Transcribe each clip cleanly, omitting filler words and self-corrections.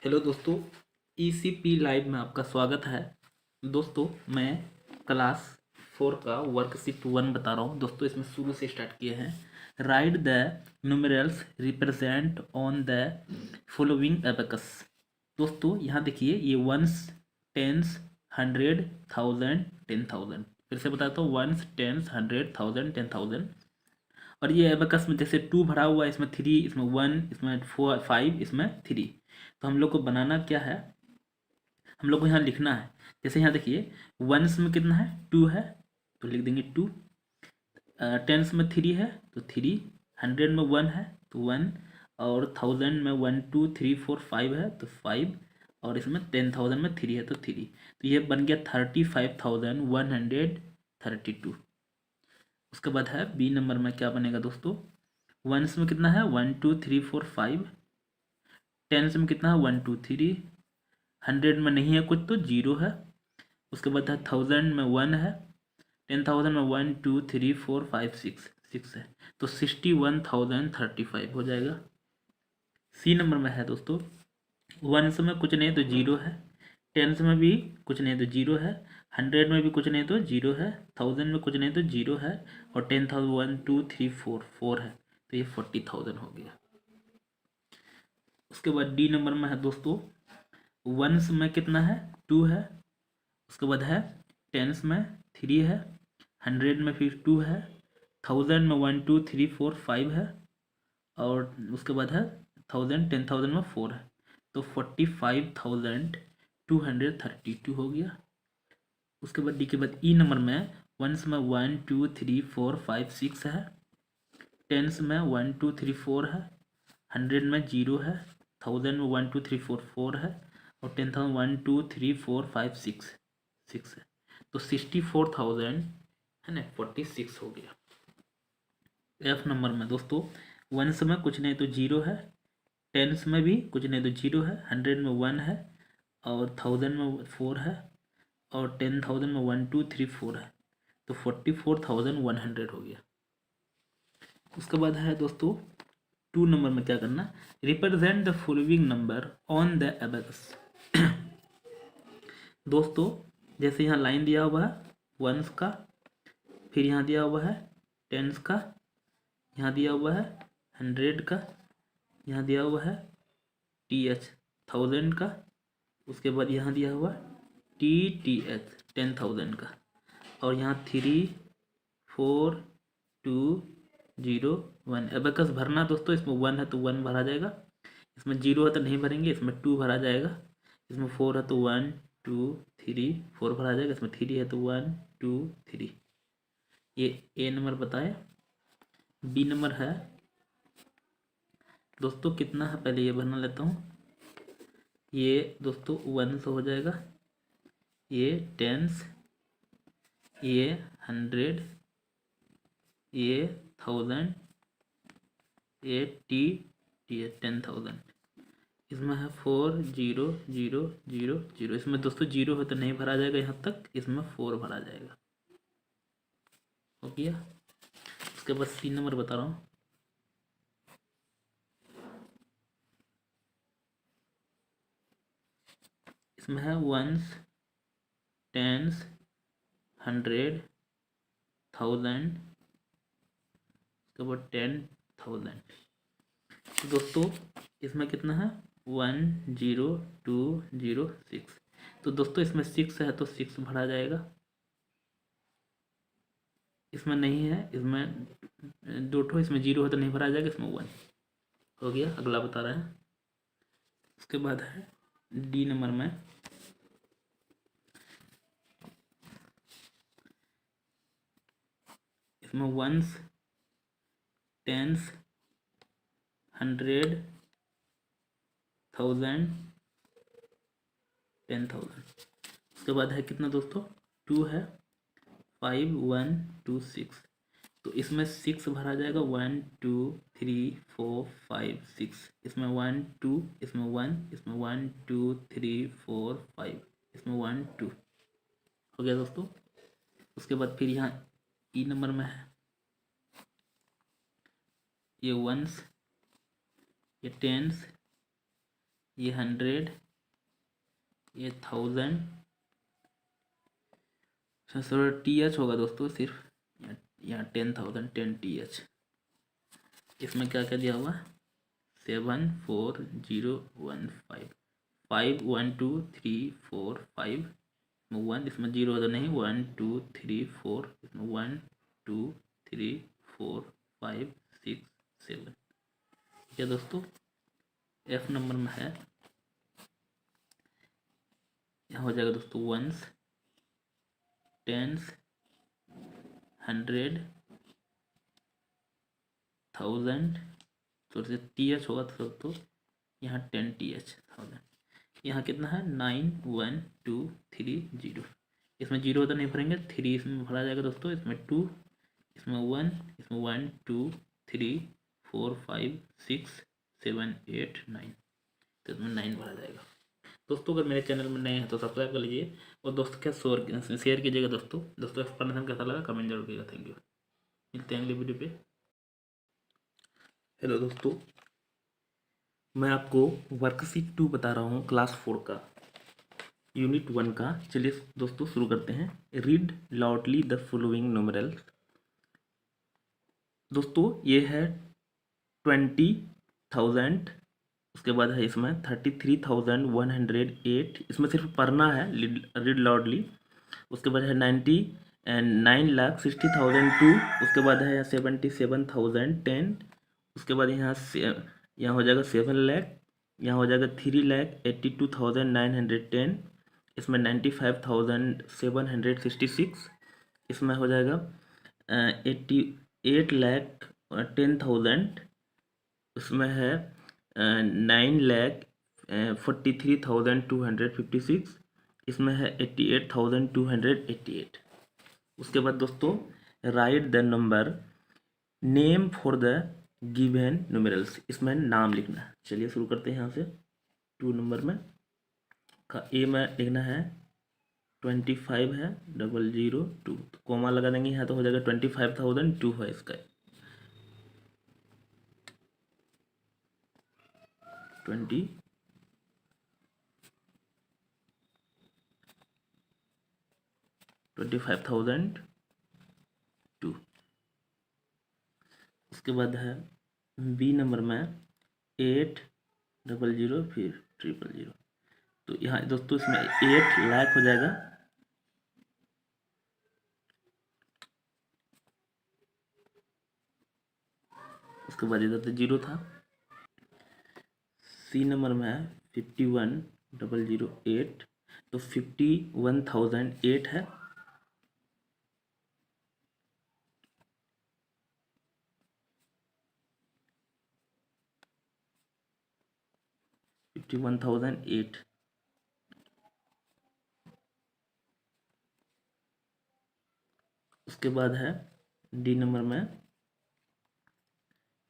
Hello दोस्तों, ECP live में आपका स्वागत है। दोस्तों, मैं क्लास 4 का वर्कशीट 1 बता रहा हूँ। दोस्तों, इसमें शुरू से स्टार्ट किए हैं। Right the numerals represent on the following abacus. दोस्तों, यहाँ देखिए, ये वंस, टेंस, 100, 1000, 10,000। फिर से बताता हूँ, वंस, टेंस, 100, 1000, 10,000। और ये एबेकस में जैसे 2 भरा हुआ है, इसमें 3, इसमें 1, इसमें 4, 5, इसमें 3। तो हम लोग को बनाना क्या है, हम लोग को यहाँ लिखना है। जैसे यहाँ देखिए, वंस में कितना है, 2 है, तो लिख देंगे 2। टेंस में 3 है तो 3। 100 में 1 है तो 1। और 1000 में 1 2 3 4 5 है तो 5। और इसमें 10,000 में 3 है तो 3। तो ये बन गया 35,132। उसके बाद है बी नंबर में क्या बनेगा दोस्तों। वंस में कितना है, 1 2 3 4 5। टेंस में कितना है, 1 2 3। 100 में नहीं है कुछ तो 0 है। उसके बाद है 1000 में 1 है। 10,000 में 1 2 3 4 5 6 है, तो 61,035 हो जाएगा। सी नंबर में है दोस्तों, वंस में कुछ नहीं तो 0 है। टेंस में भी कुछ नहीं तो 0 है। 100 में भी कुछ नहीं तो 0 है। 1000 में कुछ नहीं तो 0 है। और 10,000 1 2 3 4 4 है, तो ये 40,000 हो गया। उसके बाद डी नंबर में है दोस्तों, वंस में कितना है, 2 है। उसके बाद है टेंस में 3 है। 100 में फिर 2 है। 1000 में 1 2 3 4 5 है। और उसके बाद है 10,000 में 4 है, तो 45,232 हो गया। उसके बाद डी के बाद ई नंबर में, वंस में 1 2 3 4 5 6 है। टेंस में 1 2 3 4 है। 100 में 0 है। 1000 में 1 2 3 4 4 है। और 10,000 1 2 3 4 5 6 है, तो 64,000 है ना, 46 हो गया। एफ नंबर में दोस्तों, वंस में कुछ नहीं तो 0 है। टेंस में भी कुछ नहीं तो 0 है। 100 में 1 है। और 1000 में 4 है। और 10,000 में 1 2 3 4 है, तो 44,100 हो गया। उसके बाद है दोस्तों 2 नंबर में क्या करना, represent the following number on the abacus. दोस्तों, जैसे यहाँ लाइन दिया हुआ है वंस का, फिर यहाँ दिया हुआ है टेंस का, यहाँ दिया हुआ है 100 का, यहाँ दिया हुआ है TH 1000 का। उसके बाद यहाँ दिया हुआ TTH 10,000 का। और यहाँ 3 4 2 0 1 एबेकस भरना दोस्तों। इसमें 1 है तो 1 भरा जाएगा। इसमें 0 है तो नहीं भरेंगे, इसमें 2 भरा जाएगा। इसमें 4 है तो 1 2 3 4 भरा जाएगा। इसमें 3 है तो 1 2 3। ये ए नंबर बताए। बी नंबर है दोस्तों, कितना है पहले ये भरना लेता हूँ। ये दोस्तों 1 से हो जाएगा। ये टेंस, ये 100, ये 1000, ये टी 10,000। इसमें है 4 0 0 0 0। इसमें दोस्तों 0 है तो नहीं भरा जाएगा यहाँ तक, इसमें 4 भरा जाएगा। हो गया। उसके बाद सी नंबर बता रहा हूँ। इसमें है वंस, टेंस, 100, 1000, उसके बाद 10,000। तो दोस्तों इसमें कितना है, 1 0 2 0 6। तो दोस्तों इसमें 6 है तो 6 भरा जाएगा। इसमें नहीं है, इसमें 2 ठो, इसमें 0 है तो नहीं भरा जाएगा, इसमें 1 हो गया। अगला बता रहे हैं। उसके बाद है डी नंबर में, इसमें वंस, टेंस, 100, 1000, 10,000। उसके बाद है कितना दोस्तों, 2 है, 5 1 2 6। तो इसमें 6 भरा जाएगा। 1 2 3 4 5 6। इसमें 1 2, इसमें 1, इसमें 1 2 3 4 5, इसमें 1 2 हो गया दोस्तों। उसके बाद फिर यहाँ ई नंबर में है, ये वंस, ये टेंस, ये 100, ये 1000, TH होगा दोस्तों सिर्फ, यहाँ 10,000, 10 TH। इसमें क्या क्या दिया हुआ, 74015, 51234 5, 1, इसमें जीरो तो नहीं, 1 2 3 4, इसमें 1 2 3 4 5 6 7। क्या दोस्तों, F नंबर में है, यहाँ हो जाएगा दोस्तों वंस, टेंस, 100, 1000, तो TH होगा तो यहाँ 10 TH 1000। यहाँ कितना है, 91230। इसमें जीरो तो नहीं भरेंगे, 3 इसमें भरा जाएगा दोस्तों, इसमें 2, इसमें 1, इसमें 1 2 3 4 5 6 7 8 9, तो इसमें 9 भरा जाएगा। दोस्तों अगर मेरे चैनल में नए हैं तो सब्सक्राइब कर लीजिए, और दोस्तों क्या शेयर कीजिएगा। दोस्तों एक्सप्लेनेशन कैसा लगा कमेंट जरूर कीजिएगा। थैंक यू, मिलते हैं अगले वीडियो पे। हेलो दोस्तों, मैं आपको वर्कशीट 2 बता रहा हूँ, क्लास 4 का, यूनिट 1 का। चलिए दोस्तों शुरू करते हैं। Read loudly the following numerals. दोस्तों ये है 20,000, उसके बाद है इसमें 33,108, इसमें सिर्फ पढ़ना है, रीड लाउडली। उसके बाद है 9,60,002, उसके बाद है 77,010, उसके बाद यहाँ हो जाएगा 7 लाख, यहाँ हो जाएगा 3,82,910, इसमें 95,766, इसमें हो जाएगा 88,10,000, उसमें है 9,43,256, इसमें है 88,288। उसके बाद दोस्तों right the number name for the given numerals, इसमें नाम लिखना है। चलिए शुरू करते हैं यहाँ से। 2 नंबर में का ए में लिखना है 25 है 002, तो कोमा लगा देंगे यहाँ, तो हो जाएगा 25,002 है इसका 25,002। उसके बाद है बी नंबर में 800 फिर 000, तो यहाँ दोस्तों इसमें 8 लाख हो जाएगा, उसके बाद इधर तो 0 था। सी नंबर में है 51,008, तो 51,008 है, $51,008। उसके बाद है डी नंबर में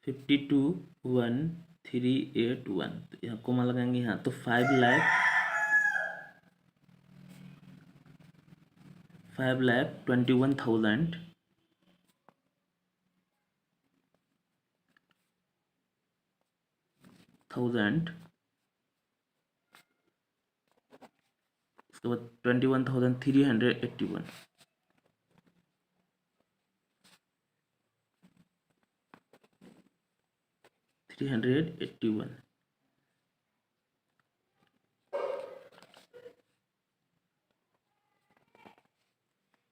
52,1,381, तो यहाँ कोमा लगाएंगे यहाँ, तो 5,21,000, उसके बाद 21,381,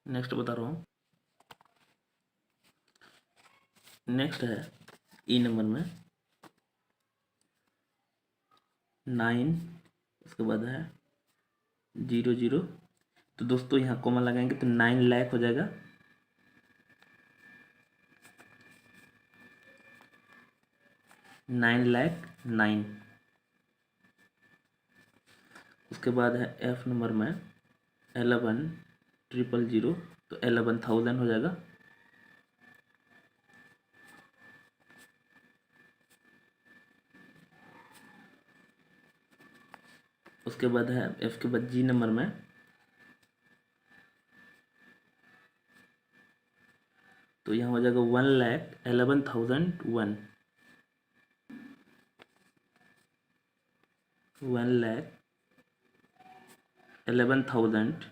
नेक्स्ट बता रहा हूँ। नेक्स्ट है ई नंबर में 9, उसके बाद है 00, तो दोस्तों यहाँ कोमा लगाएंगे तो 9 लाख हो जाएगा, $9,09,000। उसके बाद है एफ नंबर में 11,000, तो 11,000 हो जाएगा। उसके बाद है एफ के बाद जी नंबर में, तो यहाँ हो जाएगा 1,11,001, 1,11,000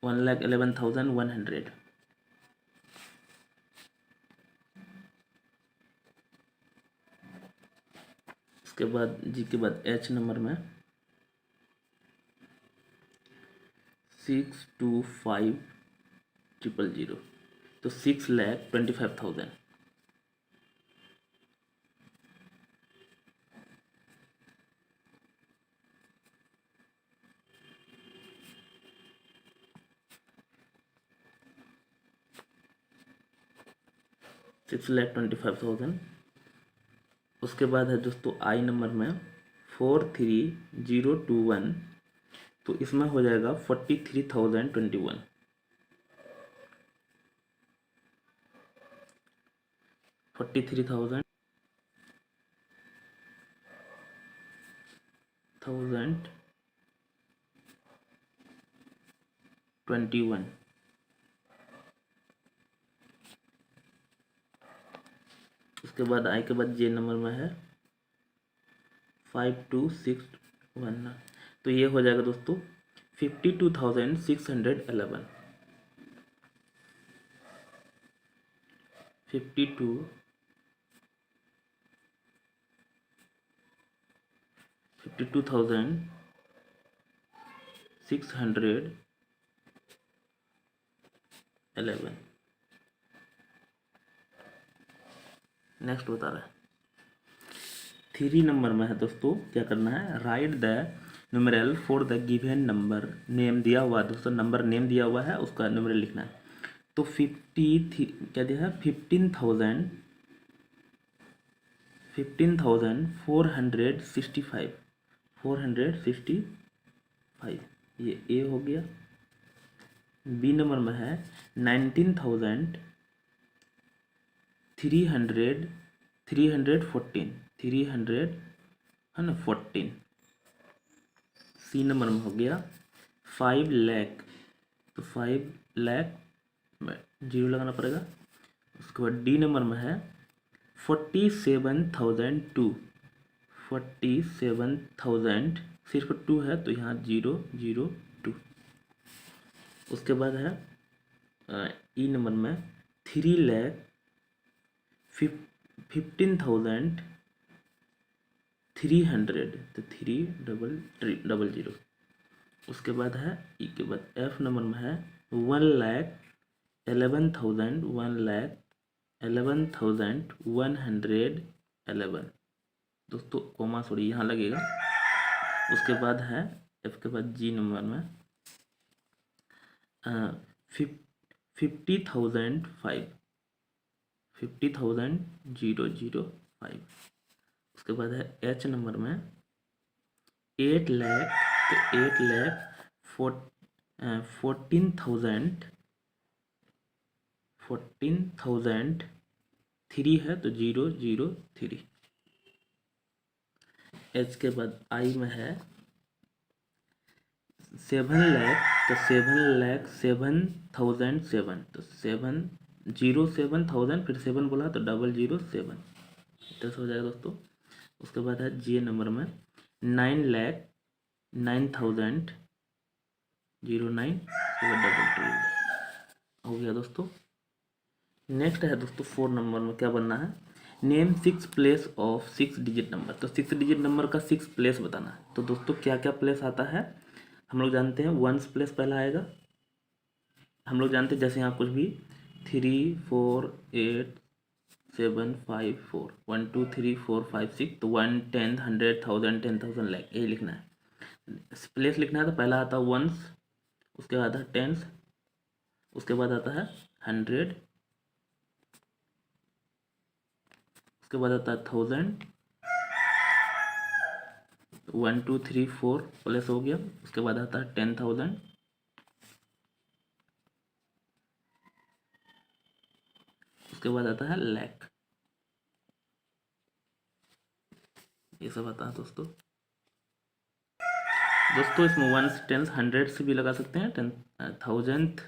1,11,100। उसके बाद जी के बाद एच नंबर में 625,000 तो 6,25,000। $6,25,000। उसके बाद है दोस्तों आई नंबर में 43,021 तो इसमें हो जाएगा 43,021। 43,021। उसके बाद आई के बाद जे नंबर में है 52,619 तो ये हो जाएगा दोस्तों 52,611। 52,611। नेक्स्ट बता रहा है 3 नंबर में है दोस्तों, क्या करना है, write the numeral for the given number. Name दिया हुआ है दोस्तों, नंबर नेम दिया हुआ है, उसका न्यूमेरल लिखना है। तो 50 क्या दिया है, 15,465 465 ये ए हो गया। बी नंबर में है 19,314 300 है ना 14। सी नंबर में हो गया 5 लाख तो 5 लाख में जीरो लगाना पड़ेगा। उसके बाद डी नंबर में है 47,002 47,000 सिर्फ 2 है तो यहाँ 002। उसके बाद है ई नंबर में 3,15,300 तो 300। उसके बाद है ई के बाद एफ नंबर में है 1,11,111 दोस्तों कोमा सॉरी यहाँ लगेगा। उसके बाद है एफ के बाद जी नंबर में 50,005 50,005। उसके बाद है एच नंबर में 8 लाख तो 8 लाख 14,3 है तो 003। एच के बाद आई में है 7 लाख तो 7,07,007 तो 7,07,000 फिर 7 बोला तो 007 10 हो जाएगा दोस्तों। उसके बाद है जी नंबर में 9,09,009 2 हो गया दोस्तों। नेक्स्ट है दोस्तों 4 नंबर में क्या बनना है, name 6 place of 6 digit number. तो 6 डिजिट नंबर का 6 प्लेस बताना है। तो दोस्तों क्या क्या प्लेस आता है हम लोग जानते हैं, 1s प्लेस पहला आएगा। हम लोग जानते हैं जैसे यहाँ कुछ भी 3 4 8 7 5 4 1 2 3 4 5 6 तो 1 10 100 1000 10,000 लाख यही लिखना है। प्लेस लिखना है तो पहला आता है 1s, उसके बाद आता है 10s, उसके बाद आता है 100, उसके बाद आता है 1000 1 2 3 4 प्लेस हो गया। उसके बाद आता है 10,000, उसके बाद आता है लाख। ये सब आता है दोस्तों। इसमें 1 10 100 से भी लगा सकते हैं, 10,000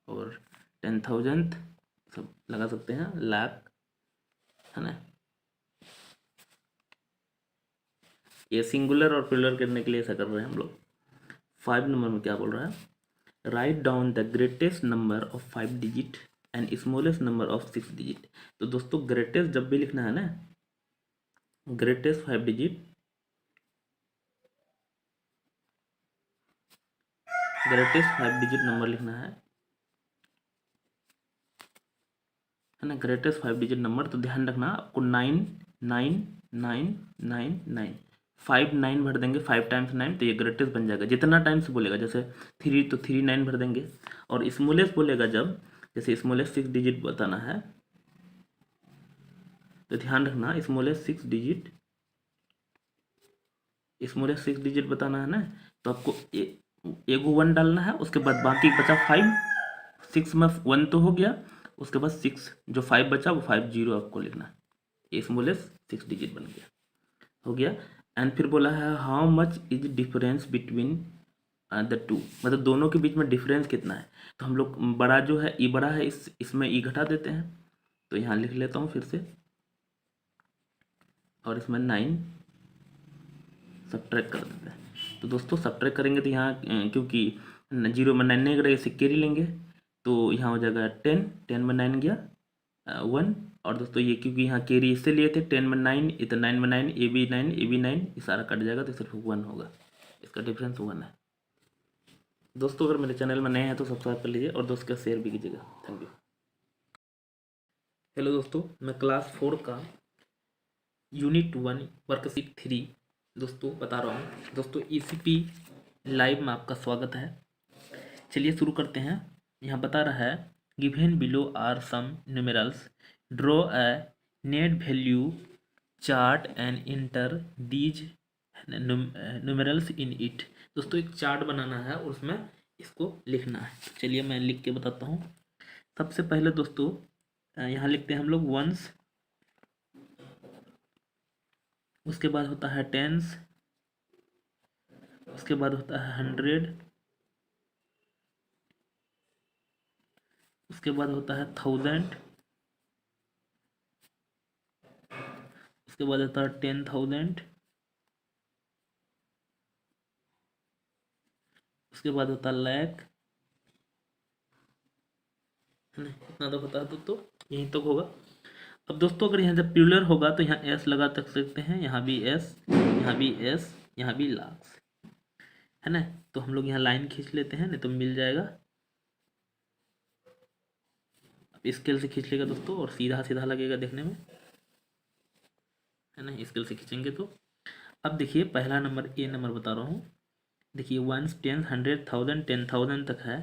और 10,000 सब लगा सकते हैं, लाख, है ना। ये सिंगुलर और प्लूरल करने के लिए ऐसा कर रहे हैं हम लोग। 5 नंबर में क्या बोल रहा है, write down the greatest number of 5 digit and smallest number of 6 digit. तो दोस्तों ग्रेटेस्ट जब भी लिखना है ना, greatest 5 digit, greatest 5 digit number लिखना है ना, ग्रेटेस्ट 5 डिजिट नंबर। तो ध्यान रखना आपको 9 9 9 9 9, 5 9 भर देंगे, 5 टाइम्स 9, तो ये ग्रेटेस्ट बन जाएगा। जितना टाइम्स बोलेगा, जैसे 3 तो 3 9 भर देंगे। और स्मॉलेस्ट बोलेगा जब, जैसे स्मॉलेस्ट 6 डिजिट बताना है, तो ध्यान रखना स्मॉलेस्ट 6 डिजिट, स्मॉलेस्ट 6 डिजिट बताना है ना, तो आपको एगो 1 डालना है, उसके बाद बाकी बचा 5, 6 में 1 तो हो गया, उसके बाद 6 जो 5 बचा वो 5 0 आपको लिखना है। ये स्मॉलेस्ट 6 डिजिट बन गया, हो गया। एंड फिर बोला है how much is difference between the two, मतलब दोनों के बीच में डिफरेंस कितना है। तो हम लोग बड़ा जो है ई बड़ा है, इसमें ई घटा देते हैं। तो यहाँ लिख लेता हूँ फिर से, और इसमें 9 सब्ट्रैक्ट कर देते हैं। तो दोस्तों सब्ट्रैक्ट करेंगे तो यहाँ क्योंकि 0 में 9 नहीं करेंगे, इससे कैरी लेंगे, तो यहाँ हो जाएगा 10, 10 में 9 गया 1। और दोस्तों ये क्योंकि यहाँ कैरी इससे लिए थे, 10 में 9, इधर 9 में 9, ए बी 9, ए बी 9, ये सारा कट जाएगा, तो सिर्फ 1 होगा, इसका डिफरेंस 1 है। दोस्तों अगर मेरे चैनल में नए हैं तो सब्सक्राइब कर लीजिए और दोस्तों का शेयर भी कीजिएगा। Thank you. हेलो दोस्तों, मैं क्लास 4 का यूनिट 1 वर्कशीट 3 दोस्तों बता रहा हूँ। दोस्तों ECP लाइव में आपका स्वागत है। चलिए शुरू करते हैं। यहाँ बता रहा है given below are some numerals, draw a net value chart and enter these numerals in it. दोस्तों एक चार्ट बनाना है और उसमें इसको लिखना है। चलिए मैं लिख के बताता हूँ। सबसे पहले दोस्तों यहाँ लिखते हैं हम लोग वंस, उसके बाद होता है टेंस, उसके बाद होता है 100, उसके बाद होता है 1000, उसके बाद होता है 10,000, उसके बाद होता है लाख, है ना। इतना तो पता है दोस्तों, यहीं तक होगा। अब दोस्तों अगर यहाँ जब प्लूरल होगा तो यहाँ एस लगा तक सकते हैं, यहाँ भी एस, यहाँ भी एस, यहाँ भी लाख, है ना। तो हम लोग यहाँ लाइन खींच लेते हैं, नहीं तो मिल जाएगा। अब स्केल से खींच लेगा दोस्तों और सीधा सीधा लगेगा देखने में, है ना, स्केल से खींचेंगे तो। अब देखिए पहला नंबर ए नंबर बता रहा हूँ। देखिए 1 10 100 1000 10,000 तक है,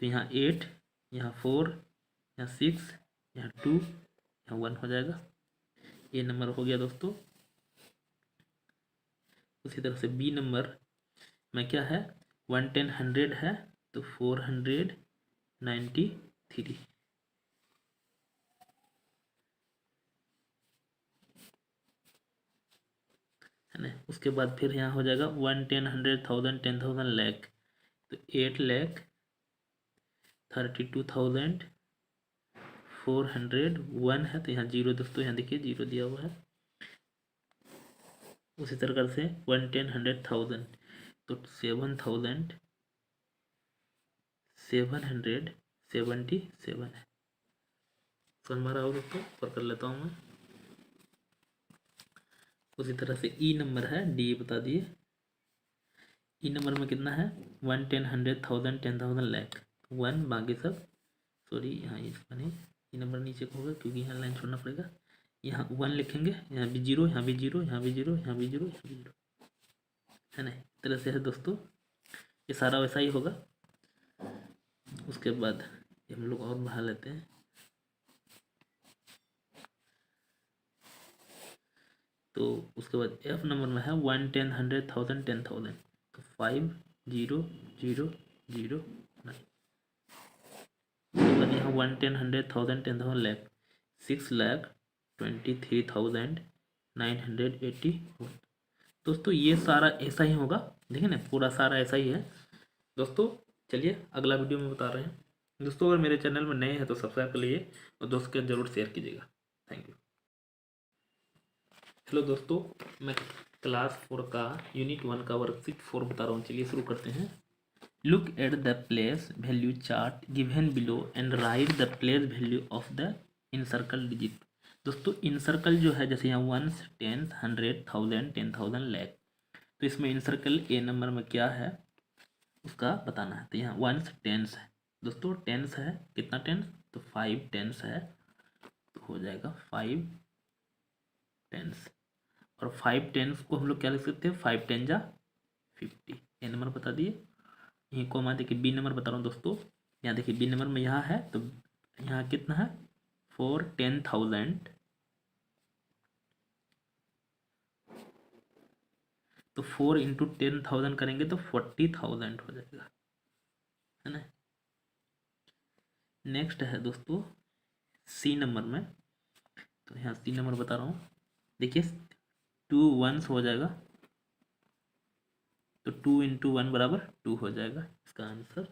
तो यहाँ 8, यहाँ 4, यहाँ 6, यहाँ 2, यहाँ 1 हो जाएगा। ये नंबर हो गया दोस्तों। उसी तरह से बी नंबर में क्या है, 1 10 100 है, तो 493, है ना। उसके बाद फिर यहाँ हो जाएगा 1 10 100 1000 10,000 लाख, तो 8,32,401 है, तो यहाँ 0 दोस्तों, यहाँ देखिए 0 दिया हुआ है। उसी तरह से 1 10 100,000, तो 7,777 है। समझ में रहा हो दोस्तों, पर कर लेता हूँ मैं। उसी तरह से ई नंबर है, डी बता दिए। ई नंबर में कितना है, 1 10 100 1000 10,000 लाख, 1 बाकी सब, सॉरी यहाँ इसका नहीं, ई नंबर नीचे को होगा क्योंकि यहाँ लाइन छोड़ना पड़ेगा। यहाँ 1 लिखेंगे, यहाँ भी 0, यहाँ भी 0, यहाँ भी 0, यहाँ भी 0, यहाँ भी 0, है ना। इस तरह से है दोस्तों, ये सारा वैसा ही होगा। उसके बाद ये हम लोग और बढ़ा लेते हैं। तो उसके बाद एफ नंबर में है 1 10 100 1000 10,000, तो 5 0 0 0 9। उसके बाद यहाँ 1 10 100 1000 10,000 लाख, 6,23,981। दोस्तों ये सारा ऐसा ही होगा, देखिए ना, पूरा सारा ऐसा ही है दोस्तों। चलिए अगला वीडियो में बता रहे हैं। दोस्तों अगर मेरे चैनल में नए हैं तो सब्सक्राइब कर लीजिए और दोस्तों के जरूर शेयर कीजिएगा। Thank you. हेलो दोस्तों, मैं क्लास 4 का यूनिट 1 का वर्कशीट 4 बता रहा हूँ। चलिए शुरू करते हैं। Look at the place value chart given below and right the place value of the encircle digit. दोस्तों इनसर्कल जो है, जैसे यहाँ 1, 10, 100, 1000, 10,000, लाख, तो इसमें इनसर्कल ए नंबर में क्या है उसका बताना है। तो यहाँ 1 टेंस है दोस्तों, टेंस है, कितना टेंस, तो 5 टेंस है, तो हो जाएगा 5 टेंस। और 5 टेंस को हम लोग क्या लिख सकते हैं, 5 10 जा 50। ए नंबर बता दिए। यहीं कोमा देखिए, बी नंबर बता रहा हूँ दोस्तों। यहाँ देखिए बी नंबर में यहाँ है, तो यहाँ कितना है, 4 10,000, तो 4 इंटू 10,000 करेंगे तो 40,000 हो जाएगा, है ना। नेक्स्ट है दोस्तों सी नंबर में, तो यहाँ सी नंबर बता रहा हूँ। देखिए 2 1s हो जाएगा, तो 2 इंटू 1 बराबर 2 हो जाएगा इसका आंसर।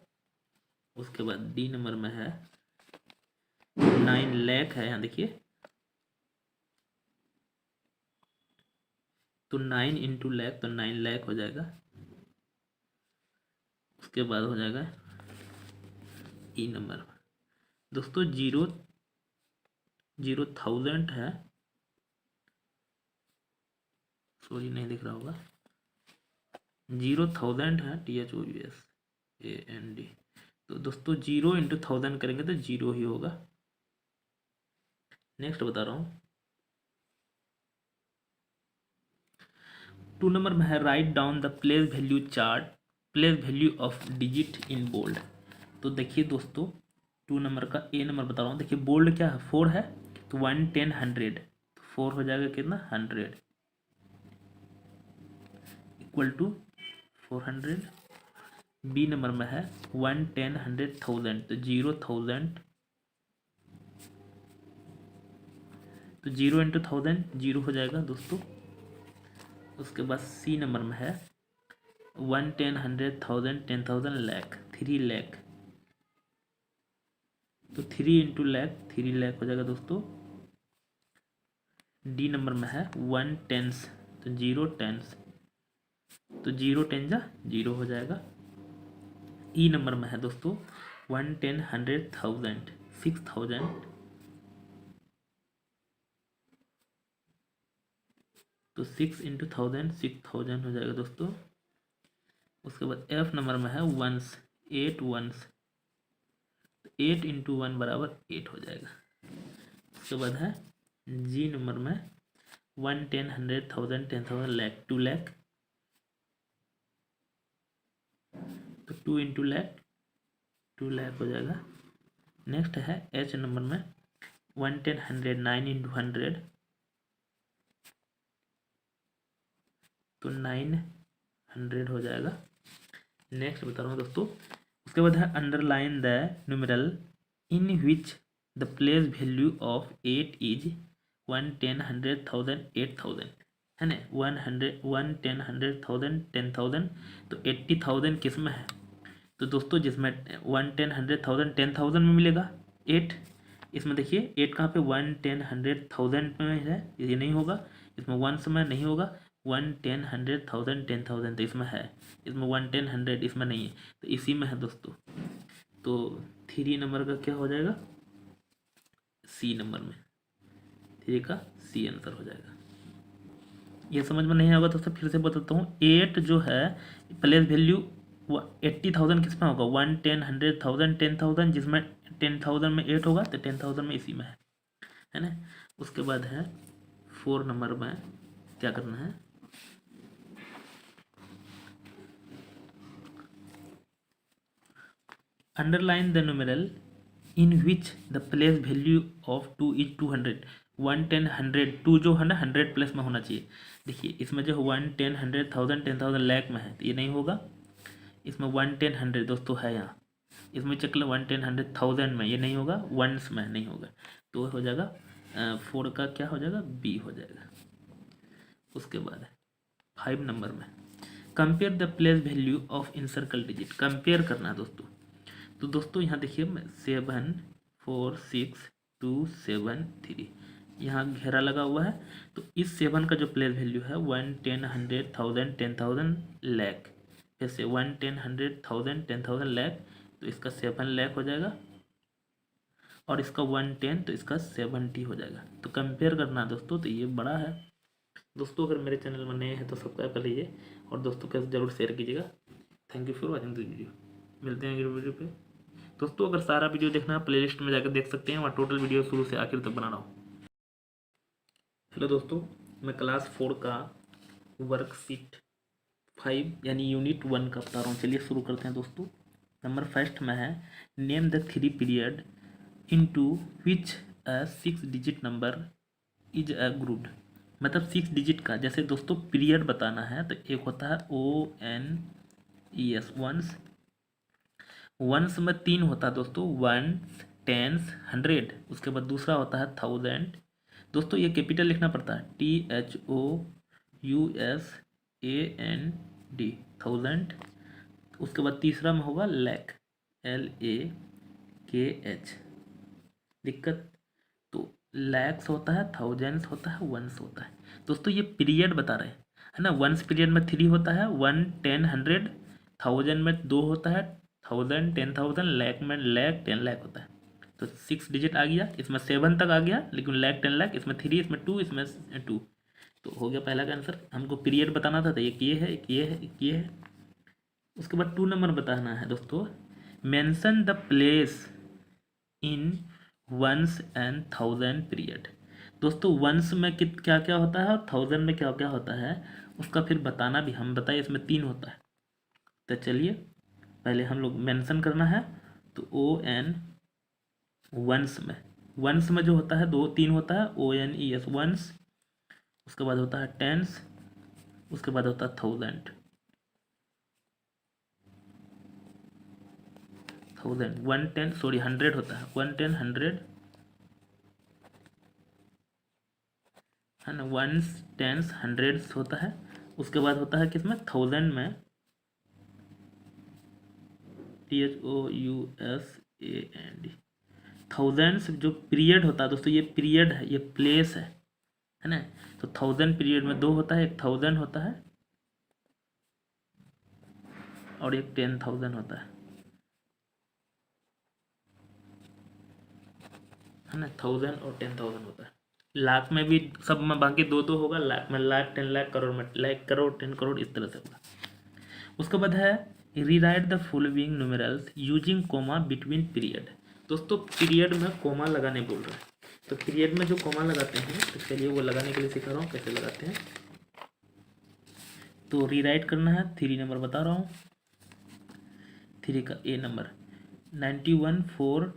उसके बाद डी नंबर में है 9 लाख है, यहाँ देखिए, तो 9 इंटू लाख, तो 9 लाख हो जाएगा। उसके बाद हो जाएगा ई नंबर दोस्तों 0,000 है, सॉरी नहीं दिख रहा होगा, 0,000 है, THOUSAND। तो दोस्तों 0 इंटू 1000 करेंगे तो 0 ही होगा। नेक्स्ट बता रहा हूँ, 2 नंबर में है write down the place value chart, place value of digit in bold. तो देखिए दोस्तों 2 नंबर का ए नंबर बता रहा हूँ। देखिए बोल्ड क्या है, 4 है, तो 1 10 100, तो 4 हो जाएगा कितना, 100 इक्वल टू 400। बी नंबर में है 1 10 100,000, तो 0,000, तो 0 इंटू 1000 0 हो जाएगा दोस्तों। उसके बाद सी नंबर में है 1 10 100,000 10,000 लाख, 3 लाख, तो 3 इंटू लाख 3 लाख हो जाएगा दोस्तों। डी नंबर में है 1 टेंस, तो 0 टेंस, तो 0 10 जा 0 हो जाएगा। ई नंबर में है दोस्तों 1 10 100,000 6,000, तो 6 इंटू 1000 6,000 हो जाएगा दोस्तों। उसके बाद एफ नंबर में है 1s 8 1s, तो 8 इंटू 1 बराबर 8 हो जाएगा। उसके बाद है जी नंबर में 1 10 100,000 10,000 लाख, 2 लाख, तो 2 इंटू लाख 2 लाख हो जाएगा। नेक्स्ट है एच नंबर में 1 10 100 9 इंटू 100, तो 900 हो जाएगा। नेक्स्ट बता रहा हूँ दोस्तों। उसके बाद है underline the numeral in which the place value of 8 is 1 10 100,000 8,000, है ना। 100 1 10 100,000 10,000, तो 80,000 किस में है, तो दोस्तों जिसमें 1 10 100,000 10,000 में मिलेगा 8, इसमें देखिए 8 कहाँ पे, 1 10 100,000 में है, ये नहीं होगा। इसमें 1 में नहीं होगा, 1 10 100,000 10,000 तो इसमें है, इसमें 1 10 100 इसमें नहीं है, तो इसी में है दोस्तों। तो 3 नंबर का क्या हो जाएगा, सी नंबर में 3 का सी आंसर हो जाएगा। ये समझ में नहीं होगा तो फिर से बताता हूँ। 8 जो है प्लेस वैल्यू 80,000 किस में होगा, 1 10 100,000 10,000, जिसमें 10,000 में 8 होगा तो 10,000 में इसी में है ना। उसके बाद है 4 नंबर में क्या करना है, underline the numeral in which the place value of 2 is 200, 1 10 100, 2 जो है ना 100 प्लस में होना चाहिए। देखिए इसमें जो 1 10 100,000 10,000 लाख में है, तो ये नहीं होगा। इसमें 1 10 100 दोस्तों है यहाँ, इसमें चेक लो 1 10 100,000 में, ये नहीं होगा, वंस में नहीं होगा, तो हो जाएगा 4 का क्या हो जाएगा, बी हो जाएगा। उसके बाद 5 नंबर में compare the place value of encircle digit, compare करना है दोस्तों। तो दोस्तों यहाँ देखिए 7 4 6 2 7 3 यहाँ घेरा लगा हुआ है। तो इस 7 का जो प्लेस वैल्यू है 1 10 100 1000 10,000 लाख, फिर से 1 10 100 1000 10,000 लाख, तो इसका 7 लाख हो जाएगा और इसका 110 तो इसका 70 हो जाएगा। तो कंपेयर करना है दोस्तों, तो ये बड़ा है। दोस्तों अगर मेरे चैनल में नए हैं तो सब्सक्राइब कर लीजिए और दोस्तों के साथ जरूर शेयर कीजिएगा। Thank you for watching this video. मिलते हैं अगले वीडियो पे। दोस्तों अगर सारा वीडियो देखना है प्लेलिस्ट में जाकर देख सकते हैं, वहाँ टोटल वीडियो शुरू से आखिर तक बना रहा हूँ। हेलो दोस्तों, मैं क्लास 4 का वर्कशीट 5 यानी यूनिट 1 का बता रहा हूँ। चलिए शुरू करते हैं दोस्तों। नंबर फर्स्ट में है name the 3 period into which a 6 digit number is a grouped. मतलब 6 डिजिट का जैसे दोस्तों पीरियड बताना है तो एक होता है ONES वंस। वंस में 3 होता है दोस्तों, वंस, टेंस, 100। उसके बाद दूसरा होता है 1000। दोस्तों ये कैपिटल लिखना पड़ता है THOUSAND 1000। उसके बाद तीसरा में होगा लैख, LAKH। दिक्कत तो लैक्स होता है, थाउजेंड्स होता है, वंस होता है। दोस्तों ये पीरियड बता रहे हैं है ना। वंस पीरियड में 3 होता है, 1 10 100। थाउजेंड में 2 होता है, 1000 10,000। लैख में लैख 10 लाख होता है। तो 6 डिजिट आ गया, इसमें 7 तक आ गया, लेकिन लैख 10 लाख, इसमें 3, इसमें 2, इसमें 2। तो हो गया पहला का आंसर। हमको पीरियड बताना था तो एक ये है, एक ये है, एक ये है। उसके बाद 2 नंबर बताना है दोस्तों, mention the place in ones and thousand period. दोस्तों वंस में क्या क्या होता है और थाउजेंड में क्या क्या होता है उसका फिर बताना भी। हम बताइए इसमें 3 होता है। तो चलिए पहले हम लोग मेंशन करना है। तो ON वंस में जो होता है 2 3 होता है, ONES वंस। उसके बाद होता है टेंस, उसके बाद होता है 1000। 110 सॉरी 100 होता है, 110 100 है ना। वंस टेंस हंड्रेड्स होता है। उसके बाद होता है किसमें, 1000 में THOUSAND। थाउजेंड्स जो पीरियड होता है दोस्तों, ये पीरियड है, ये प्लेस है ना। तो 1000 पीरियड में 2 होता है, एक 1000 होता है और एक 10,000 होता है ना। 1000 और 10,000 होता है। लाख में भी सब में बाकी 2 होगा, लाख में लाख, 10 लाख, करोड़ में लाख करोड़, 10 करोड़, इस तरह से होगा। उसके बाद है rewrite the following numerals using comma between period. दोस्तों पीरियड में कोमा लगाने बोल रहा है, तो पीरियड में जो कोमा लगाते हैं तो चलिए वो लगाने के लिए सिखा रहा हूँ कैसे लगाते हैं। तो रीराइट करना है, 3 नंबर बता रहा हूँ। 3 का A नंबर 91 4।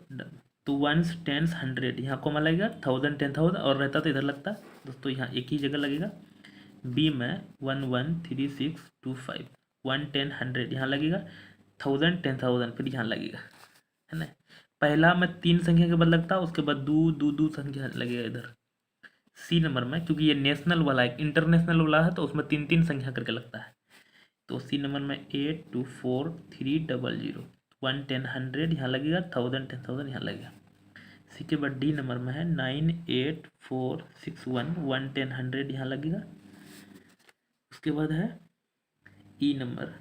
तो वंस टेंस 100 यहाँ कोमा लगेगा, 1000 10,000 और रहता तो इधर लगता। दोस्तों यहाँ एक ही जगह लगेगा। B में 1 1 3 6 2 5 1 10 100 यहाँ लगेगा, 1000 10,000 फिर यहाँ लगेगा है ना। पहला में 3 संख्या के बाद लगता है, उसके बाद दो संख्या लगेगा इधर। C नंबर में क्योंकि ये नेशनल वाला है, इंटरनेशनल वाला है, तो उसमें 3 संख्या करके लगता है। तो C नंबर में 8 2 4 3 00 1 10 100 यहाँ लगेगा, 1000 10,000 यहाँ लगेगा। C के बाद D नंबर में है 9 8 4 6 1 1 10 100 यहाँ लगेगा। उसके बाद है E नंबर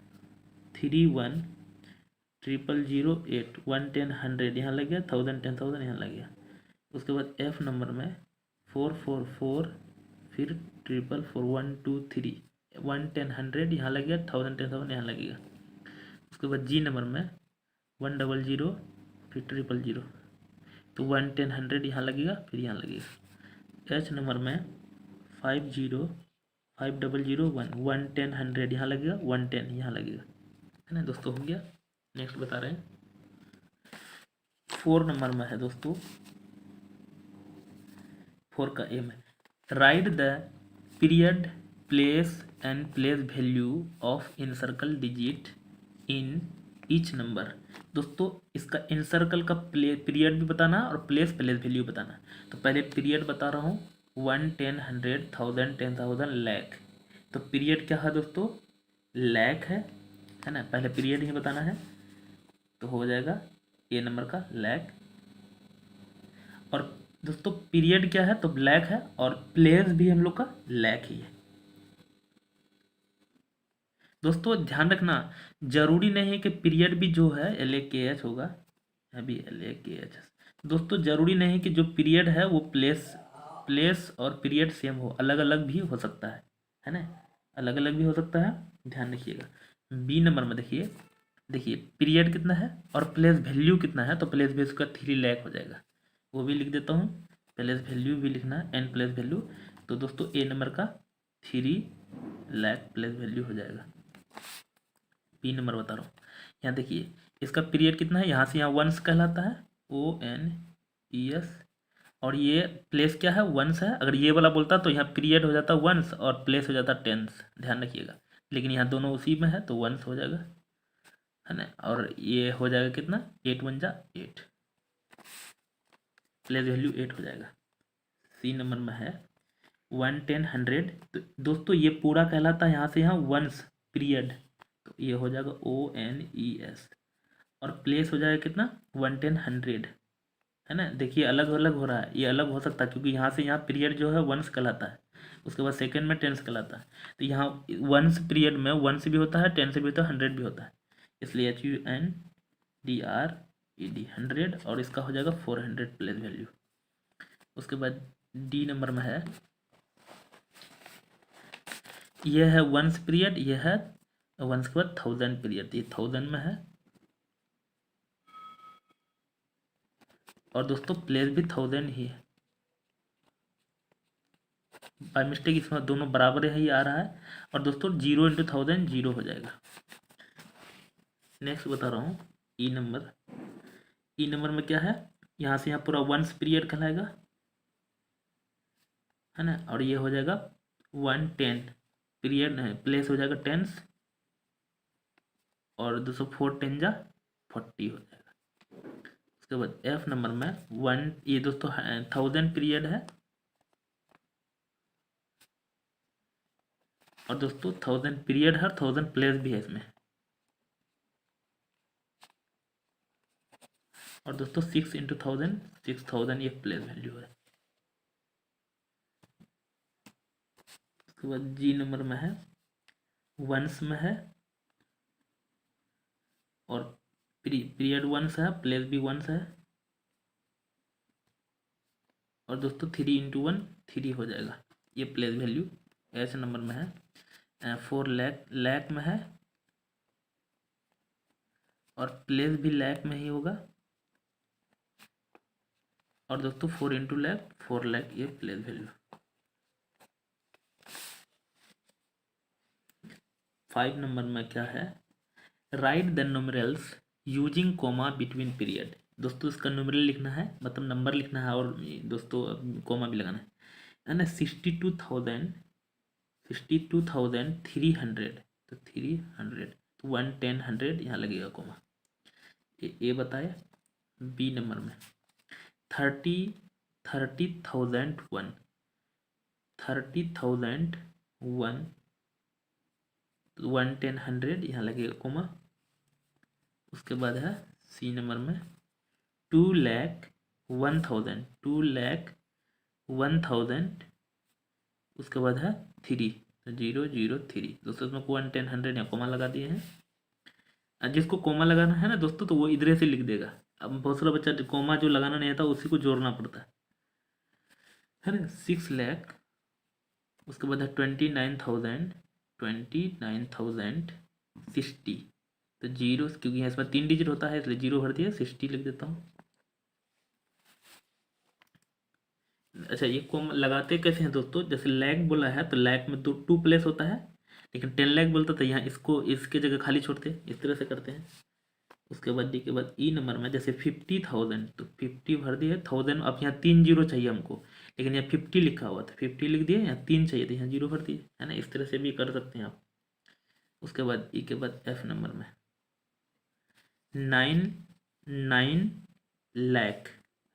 3 1 000 8 1 10 100 यहाँ लग गया, 1000 10,000 यहाँ लग गया। उसके बाद F नंबर में 4 4 4 फिर 4 4 1 2 3 1 10 100 यहाँ लग गया, 1000 10,000 यहाँ लगेगा। उसके बाद G नंबर में 1 00 फिर 000 तो 1 10 100 यहाँ लगेगा, फिर यहाँ लगेगा। H नंबर में 5 0 5 0 1 1 10 100 यहाँ लगेगा, 110 यहाँ लगेगा है ना। दोस्तों हो गया। नेक्स्ट बता रहे हैं 4 नंबर में है दोस्तों, 4 का A में right the period place and place value of encircle digit in each number. दोस्तों इसका इनसर्कल का पीरियड भी बताना और प्लेस वैल्यू बताना। तो पहले पीरियड बता रहा हूँ, 1 10 100 1000 10,000 लाख। तो पीरियड क्या है दोस्तों, लाख है ना। पहले पीरियड ही बताना है तो हो जाएगा ए नंबर का लैक। और दोस्तों पीरियड क्या है तो लैक है, और प्लेस भी हम लोग का लैक ही है। दोस्तों ध्यान रखना, जरूरी नहीं है कि पीरियड भी जो है LAKH होगा, अभी LAKH। दोस्तों जरूरी नहीं कि जो पीरियड है वो प्लेस प्लेस और पीरियड सेम हो, अलग अलग भी हो सकता है ना, अलग अलग भी हो सकता है, ध्यान रखिएगा। बी नंबर में देखिए, देखिए पीरियड कितना है और प्लेस वैल्यू कितना है, तो प्लेस वैल्यू का 3 लाख हो जाएगा, वो भी लिख देता हूँ। प्लेस वैल्यू भी लिखना है, एन प्लेस वैल्यू। तो दोस्तों ए नंबर का 3 लाख प्लेस वैल्यू हो जाएगा। बी नंबर बता रहा हूँ, यहाँ देखिए इसका पीरियड कितना है, यहाँ से यहाँ वंस कहलाता है, ONES। और ये प्लेस क्या है, वंस है। अगर ये वाला बोलता तो यहाँ पीरियड हो जाता वंस और प्लेस हो जाता टेंस, ध्यान रखिएगा। लेकिन यहाँ दोनों उसी में है तो वंस हो जाएगा, है ना। और ये हो जाएगा कितना, 8 1 जा 8, प्लेस वैल्यू 8 हो जाएगा। सी नंबर में है 1 10 100। तो दोस्तों ये पूरा कहलाता है यहाँ से यहाँ वंस पीरियड, तो ये हो जाएगा ONES। और प्लेस हो जाएगा कितना 1 10 100, है ना। देखिए अलग अलग हो रहा है, ये अलग हो सकता है क्योंकि यहाँ से यहाँ पीरियड जो है वंस कहलाता है, उसके बाद सेकंड में टेंस कहलाता है। तो यहाँ वंस पीरियड में वंस भी होता है, टेंस भी होता है, 100 भी होता है, इसलिए HUNDRED 100। और इसका हो जाएगा 400 प्लेस वैल्यू। उसके बाद डी नंबर में है, यह है वंस पीरियड, यह है वंस के बाद 1000 पीरियड, ये 1000 में है। और दोस्तों प्लेस भी 1000 ही है, बाय मिस्टेक इसमें दोनों बराबर ही आ रहा है। और दोस्तों 0 × 1000 0 हो जाएगा। नेक्स्ट बता रहा हूँ ई नंबर। ई नंबर में क्या है, यहाँ से यहाँ पूरा वंस पीरियड कहलाएगा, है ना। और ये हो जाएगा 110 पीरियड, प्लेस हो जाएगा टेंस। और 204 10 जा 40 हो जाएगा। उसके बाद एफ नंबर में 1, ये दोस्तों 1000 पीरियड है, और दोस्तों 1000 पीरियड है, 1000 प्लेस भी है इसमें। और दोस्तों 6 × 1000 6000 ये प्लेस वैल्यू है। उसके बाद जी नंबर में है वंस में है, और पीरियड वंस है, प्लेस भी वंस है। और दोस्तों 3 × 1 3 हो जाएगा, ये प्लेस वैल्यू एच नंबर में है। 4 लाख में है, और प्लेस भी लाख में ही होगा। और दोस्तों 4 × लाख 4 लाख ये प्लेस वैल्यू। 5 नंबर में क्या है, write the numerals using comma between period. दोस्तों इसका न्यूमेरल लिखना है, मतलब नंबर लिखना है, और दोस्तों कोमा भी लगाना है ना। 62,300, तो 300 तो 1 10 100 यहाँ लगेगा कोमा। ये बताए। बी नंबर में 30,001 30,001 1 10 100 यहाँ लगेगा कोमा। उसके बाद है सी नंबर में 2,01,000 2,01,000। उसके बाद है 3, तो 003। दोस्तों इसमें 1 10 100 यहाँ कोमा लगा दिए हैं। जिसको कोमा लगाना है ना दोस्तों, तो वो इधर से लिख देगा। अब बहुत सारा बच्चा कोमा जो लगाना नहीं आता उसी को जोड़ना पड़ता है ना। 6 लाख। उसके बाद है 29,060, तो जीरो, क्योंकि यहाँ इसमें 3 डिजिट होता है इसलिए 0 भर दिया, 60 लिख देता हूँ। अच्छा ये कोम लगाते कैसे हैं दोस्तों, जैसे लैक बोला है तो लैक में 2 प्लेस होता है, लेकिन 10 लाख बोलता था, यहाँ इसको इसके जगह खाली छोड़ते हैं, इस तरह से करते हैं। उसके बाद डी के बाद ई नंबर में जैसे 50,000, तो 50 भर दिए, 1000। अब यहाँ 3 0 चाहिए हमको, लेकिन यहाँ 50 लिखा हुआ था, 50 लिख दिए, यहाँ 3 चाहिए थे, यहाँ 0 भर दिए, है ना। इस तरह से भी कर सकते हैं आप। उसके बाद ई के बाद एफ नंबर में 9 लाख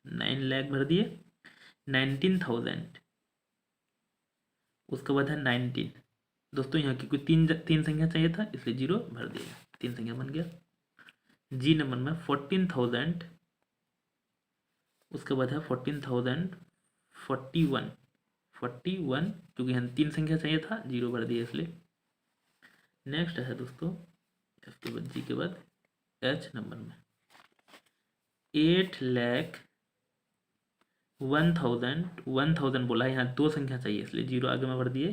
9 लाख भर दिए, 19,000। उसके बाद है 19। दोस्तों यहाँ की कोई तीन संख्या चाहिए था इसलिए 0 भर दिया, 3 संख्या बन गया। जी नंबर में 14,000, उसके बाद है 14,041, 41 क्योंकि हम 3 संख्या चाहिए था, 0 भर दिया इसलिए। नेक्स्ट है दोस्तों इसके बाद जी के बाद एच नंबर में 8,01,000, 1000 बोला है, यहाँ 2 संख्या चाहिए इसलिए 0 आगे में भर दिए।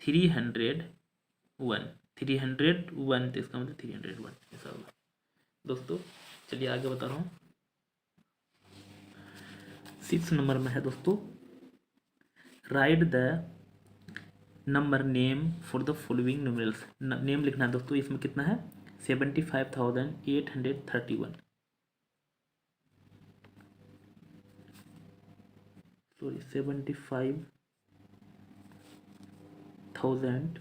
301, 301 तो इसका मतलब 301 ऐसा होगा दोस्तों। चलिए आगे बता रहा हूँ। 6 नंबर में है दोस्तों, right the number name for the following numerals. Name लिखना है दोस्तों, इसमें कितना है 75,831, सॉरी 75,831।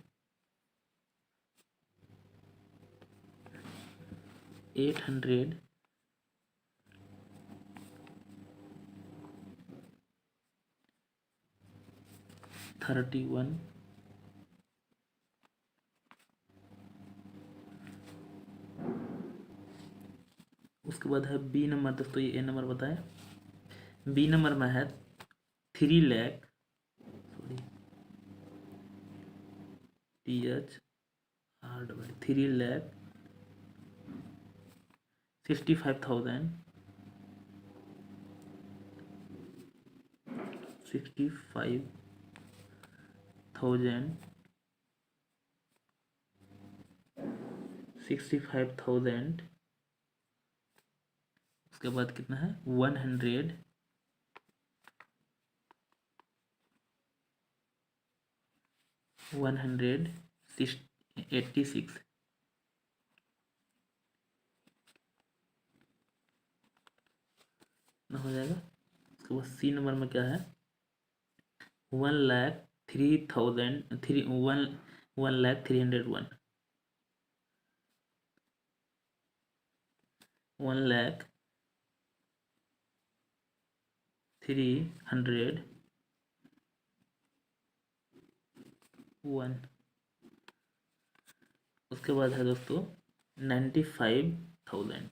उसके बाद है बी नंबर दोस्तों, ये ए नंबर बताए। बी नंबर में है 3 लाख, सॉरी THR 3,65,000, 65,000। उसके बाद कितना है 186 ना हो जाएगा। उसके बाद सी नंबर में क्या है 1,03,000, 1,03,101, 1,03,101। उसके बाद है दोस्तों 95,000,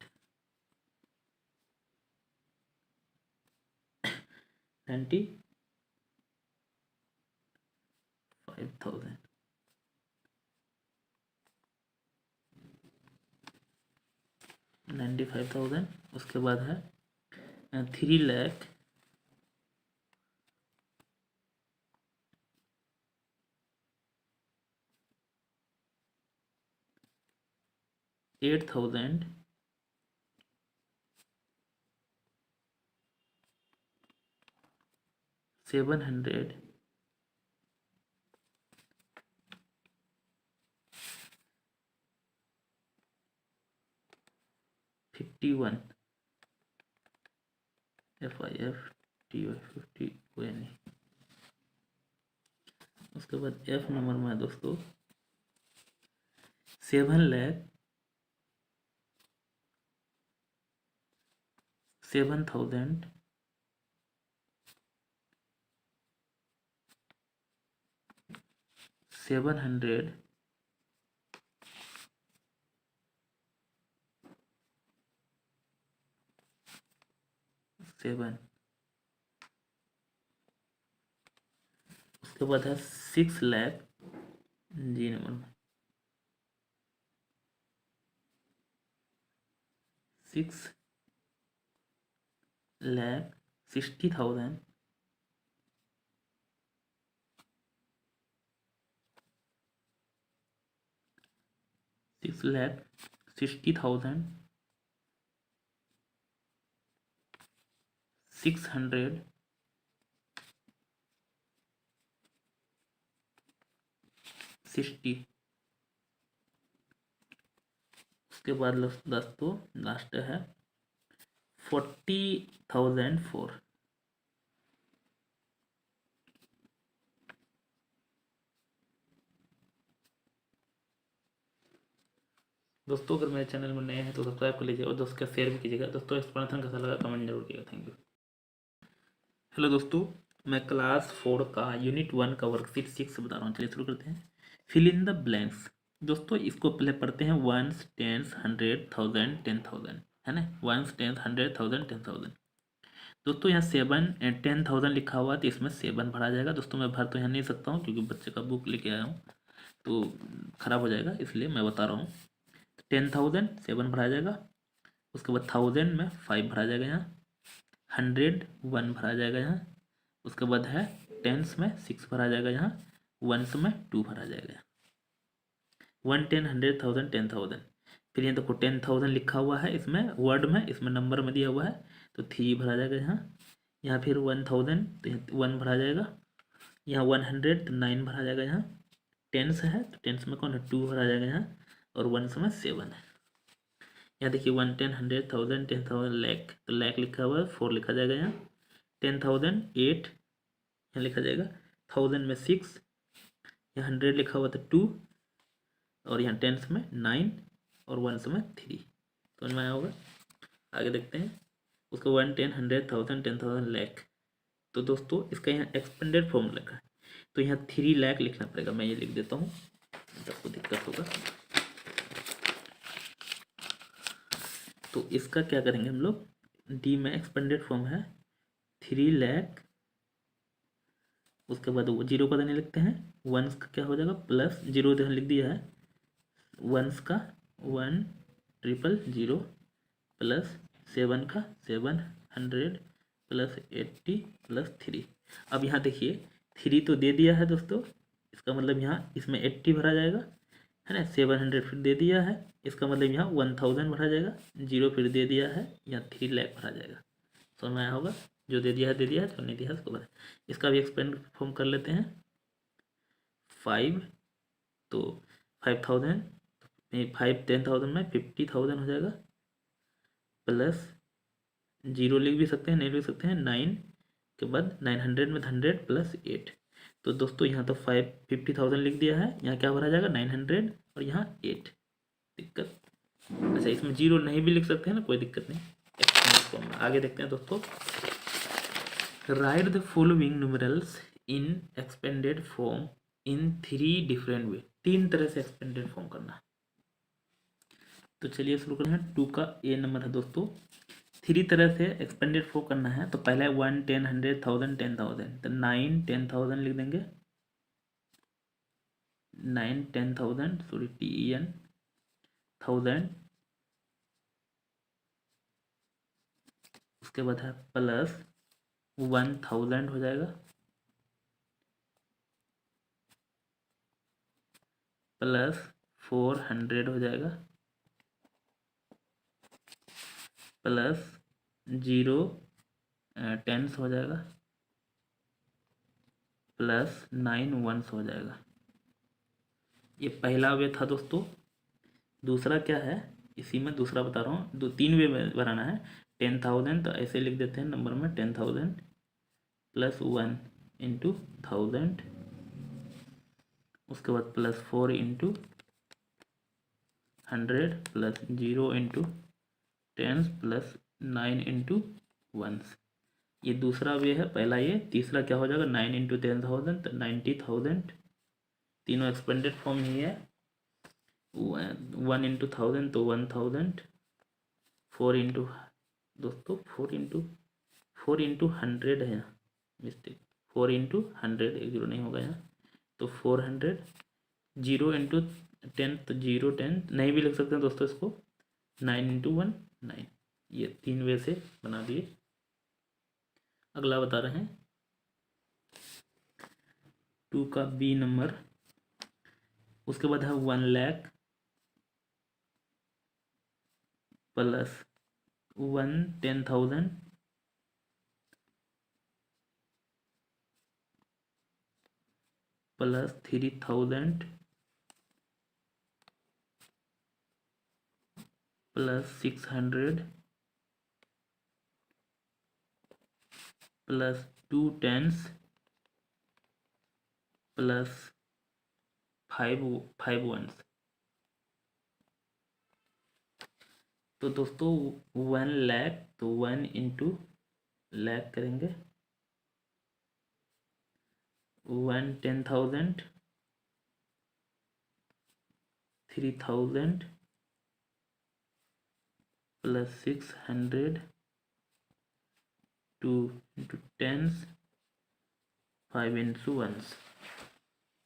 95,000। उसके बाद है 3,00,000, 8,000, 700, 51, FIFTY50ONE। उसके बाद एफ नंबर में है दोस्तों 7,07,000, 700, 7। उसके बाद है 6,00,000 जी नंबर में 6,60,000, 6,60,000, 600, 60। उसके बाद दोस्तों लास्ट है 40,004। दोस्तों अगर मेरे चैनल में नए हैं तो सब्सक्राइब कर लीजिए और दोस्तों का शेयर भी कीजिएगा। दोस्तों एक्सप्लेनेशन कैसा लगा कमेंट जरूर कीजिएगा। Thank you. हेलो दोस्तों, मैं क्लास 4 का यूनिट 1 का वर्कशीट 6 बता रहा हूँ। चलिए शुरू करते हैं। Fill in the blanks. दोस्तों इसको पहले पढ़ते हैं, वंस, टेंस, 100, 1000, 10,000, है ना। Ones, tens, 100, 1000, 10,000। दोस्तों यहाँ 10,000 लिखा हुआ है तो इसमें 7 भरा जाएगा। दोस्तों मैं भर तो यहाँ नहीं सकता हूँ क्योंकि बच्चे का बुक लेके आया हूँ तो ख़राब हो जाएगा, इसलिए मैं बता रहा हूँ। 10,000 7 भरा जाएगा। उसके बाद 1000 में 5 भरा जाएगा यहाँ। 100 1 भरा जाएगा यहाँ। उसके बाद है टेंस में 6 भरा जाएगा यहाँ। वंस में 2 भरा जाएगा। 1 10 100 1000 10,000। फिर यहाँ देखो 10,000 लिखा हुआ है इसमें वर्ड में, इसमें नंबर में दिया हुआ है तो 3 भरा जाएगा यहाँ। यहाँ फिर 1000 तो 1 भरा जाएगा। यहाँ 100 तो 9 भरा जाएगा यहाँ। टेंस है तो टेंस में कौन है, 2 भरा जाएगा यहाँ। और वंस में 7 है। यहाँ देखिए 1 10 100 1000 10,000 लैख, तो लैख लिखा हुआ है 4 लिखा जाएगा यहाँ। 10,000 8 यहाँ लिखा जाएगा। 1000 में 6, यहाँ 100 लिखा हुआ था 2, और यहाँ टेंस में 9 और वंस में 3। समझ में आया होगा। आगे देखते हैं उसको 1 10 100 1000 10,000 लैख। तो दोस्तों इसका यहाँ एक्सपेंडेड फॉर्म लिखा है तो यहाँ 3 लाख लिखना पड़ेगा। मैं ये लिख देता हूँ, आपको दिक्कत होगा। तो इसका क्या करेंगे हम लोग, डी में एक्सपेंडेड फॉर्म है 3 लाख। उसके बाद वो जीरो का देने लिखते हैं। वंस का क्या हो जाएगा, प्लस जीरो लिख दिया है। वंस का 1,000 प्लस 7 का 700 प्लस 80 प्लस 3। अब यहाँ देखिए 3 तो दे दिया है दोस्तों, इसका मतलब यहाँ इसमें 80 भरा जाएगा, है ना। 700 फिर दे दिया है, इसका मतलब यहाँ 1000 भरा जाएगा। जीरो फिर दे दिया है, यहाँ 3 लाख भरा जाएगा। समझ में आया होगा। जो दे दिया है, जो नहीं दिया है उसको बता। इसका भी एक्सपेंड फॉर्म कर लेते हैं। 5 तो 5000 5 10,000 में 50,000 हो जाएगा। प्लस जीरो लिख भी सकते हैं, नहीं लिख सकते हैं। 9 के बाद 900 में 100 प्लस 8। तो दोस्तों यहाँ तो 50,000 लिख दिया है, यहाँ क्या भरा जाएगा 900 और यहाँ 8। दिक्कत, अच्छा इसमें जीरो नहीं भी लिख सकते हैं ना, कोई दिक्कत नहीं। आगे देखते हैं दोस्तों। Right the following numerals in expanded form in 3 different way. 3 तरह से एक्सपेंडेड फॉर्म करना। तो चलिए शुरू करते हैं। 2 का ए नंबर है दोस्तों। 3 तरह से एक्सपेंडेड फॉर्म करना है तो पहले 1 10 100 1000 10,000, तो 9 10,000 लिख देंगे। 9 10,000 सॉरी TEN 1000। उसके बाद है प्लस 1000 हो जाएगा। प्लस 400 हो जाएगा। प्लस 0 टेंस हो जाएगा। प्लस 9 वंस हो जाएगा। ये पहला वे था दोस्तों। दूसरा क्या है, इसी में दूसरा बता रहा हूँ। 3 वे में बनाना है। 10,000 तो ऐसे लिख देते हैं नंबर में 10,000 प्लस 1 इंटू 1000। उसके बाद plus 4 into 100 plus 0 into 10 plus 9 into 1। ये दूसरा वे है, पहला ये। तीसरा क्या हो जाएगा 9 इंटू 10,000 तो 90,000। तीनों एक्सपेंडेड फॉर्म ही है। 1 इंटू 1000 तो 1000। 4 इंटू दोस्तों 4 इंटू 100 है यहाँ, मिस्टेक। 4 इंटू 100, एक जीरो नहीं होगा यहाँ, तो 400। 0 इंटू 10 तो 0 10 नहीं भी लिख सकते हैं दोस्तों इसको। 9 इंटू 1 9। ये 3 वे से बना दिए। अगला बता रहे हैं 2 का बी नंबर। उसके बाद है 1 lakh plus 1 10,000 plus 3,000 plus 600 plus 2 tens plus 5 ones. तो दोस्तों 1 लाख तो 1 इंटू लाख करेंगे। 1 10,000 3000 plus 600 2 into tens 5 into ones.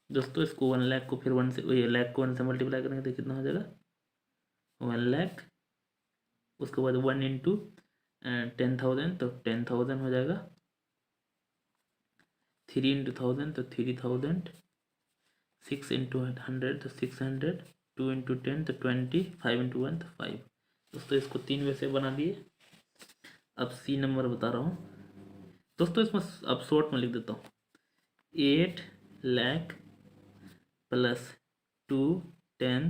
दोस्तों इसको 1 लाख को फिर 1 से, ये लाख को 1 से मल्टीप्लाई करेंगे तो कितना हो जाएगा 1 लाख। उसके बाद 1 इंटू 10,000 तो 10,000 हो जाएगा। 3 इंटू 1000 तो 3000। 6 इंटू 100 तो 600। 2 इंटू 10 तो 20। 5 इंटू 1 तो 5। दोस्तों इसको 3 वैसे बना दिए। अब सी नंबर बता रहा हूँ दोस्तों, इसमें अब शॉर्ट में लिख देता हूँ। 8 लाख प्लस 2 10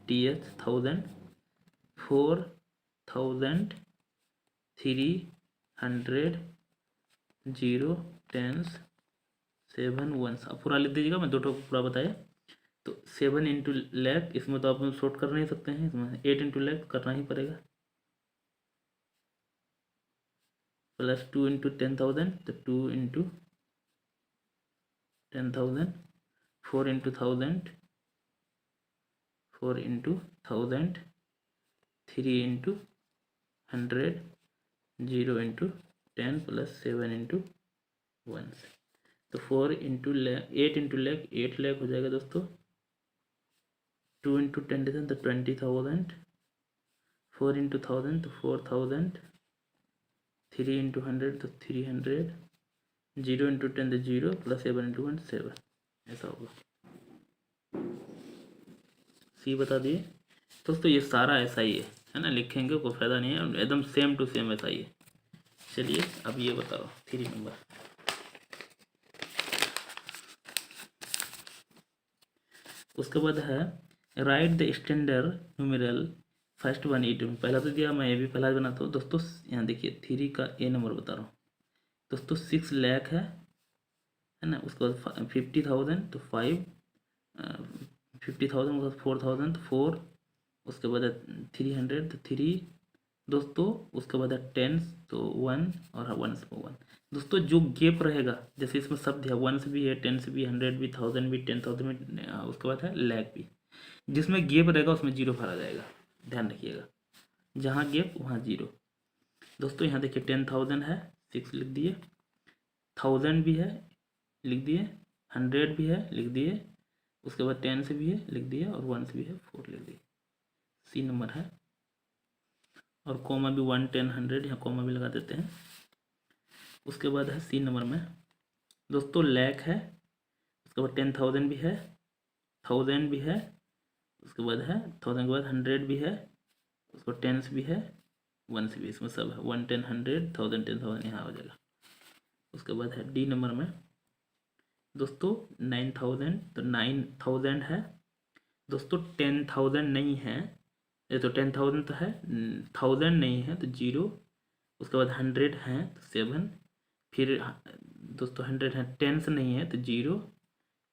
10,000 4,000 300 0 टेंस 7 1। अब पूरा लिख दीजिएगा, मैं दो ठो पूरा बताया। तो 7 इंटू लैख, इसमें तो आप शॉर्ट कर नहीं सकते हैं, इसमें 8 इंटू लैख करना ही पड़ेगा। प्लस 2 इंटू 10,000 तो 2 into 10,000। 4 into 1000 4 into 1000। 3 into 100 0 into 10 plus 7 into 1। तो 4 इंटू लैख 8 इंटू लैख 8 लाख हो जाएगा दोस्तों। 2 इंटू 10,000 तो 20,000। 4 इंटू 1000 तो 4,000। 3 इंटू 100 तो 300। 0 इंटू 10 तो 0 प्लस 7 इंटू 1 7। ऐसा होगा। सी बता दिए दोस्तों, ये सारा ऐसा ही है ना, लिखेंगे कोई फायदा नहीं है, एकदम सेम टू सेम ऐसा ही है। चलिए अब ये बताओ 3 नंबर। उसके बाद है write the standard numeral first 180। पहला तो दिया, मैं ये भी पहला बनाता हूँ दोस्तों। यहाँ देखिए 3 का ए नंबर बता रहा हूँ दोस्तों। 6 लाख है ना। उसके बाद 50,000 तो 5। 50,000 उसके बाद 4,000 तो 4। उसके बाद 300 तो 3 दोस्तों। उसके बाद 10 तो 1 और 1 से 1 दोस्तों। जो गेप रहेगा, जैसे इसमें शब्द है 1 भी है, 10 भी, 100 भी, 1000 भी, 10,000 भी, उसके बाद है लाख भी। जिसमें गेप रहेगा उसमें जीरो भरा जाएगा, ध्यान रखिएगा। जहाँ गेप वहाँ जीरो। दोस्तों यहाँ देखिए 10,000 है, 6 लिख दिए। 1000 भी है, लिख दिए। 100 भी है, लिख दिए। उसके बाद 10 से भी है, लिख दिए। और 1 से भी है, 4 लिख दिए। सी नंबर है। और कॉमा भी 1 10 100 यहाँ कॉमा भी लगा देते हैं। उसके बाद है सी नंबर में दोस्तों लाख है। उसके बाद 10,000 भी है, 1000 भी है। उसके बाद है 1000 के बाद 100 भी है। उसको 10 भी है, 1 भी, इसमें सब है। 1 10 100 1000 10,000 यहाँ हो जाएगा। उसके बाद है डी नंबर में दोस्तों 9,000 तो 9,000 है दोस्तों। 10,000 नहीं है, ये तो 10,000 तो है, 1000 नहीं है तो 0। उसके बाद 100 है तो 7। फिर दोस्तों 100 है, 10 नहीं है तो 0।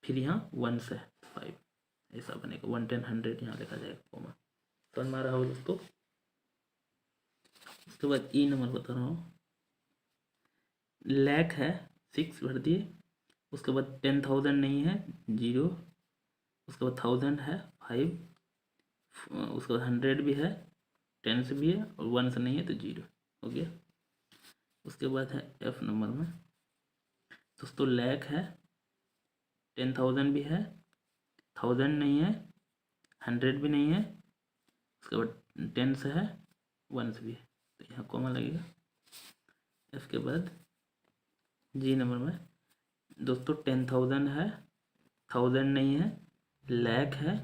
फिर यहाँ 1 है 5। ऐसा बनेगा 1 10 100 यहाँ लिखा जाएगा कॉमा। समझ में आ रहा हो दोस्तों। उसके बाद ई नंबर बता रहा हूँ। लाख है, 6 भर दिए। उसके बाद 10,000 नहीं है, 0। उसके बाद 1000 है, 5। उसके बाद 100 भी है, 10 से भी है, और 1 से नहीं है तो 0 हो गया। उसके बाद है एफ नंबर में दोस्तों लाख है, 10,000 भी है, 1000 नहीं है, 100 भी नहीं है। उसके बाद 10 से है, 1 से भी है, तो यहाँ कॉमा लगेगा। इसके बाद जी नंबर में दोस्तों 10,000 है, 1000 नहीं है, लाख है,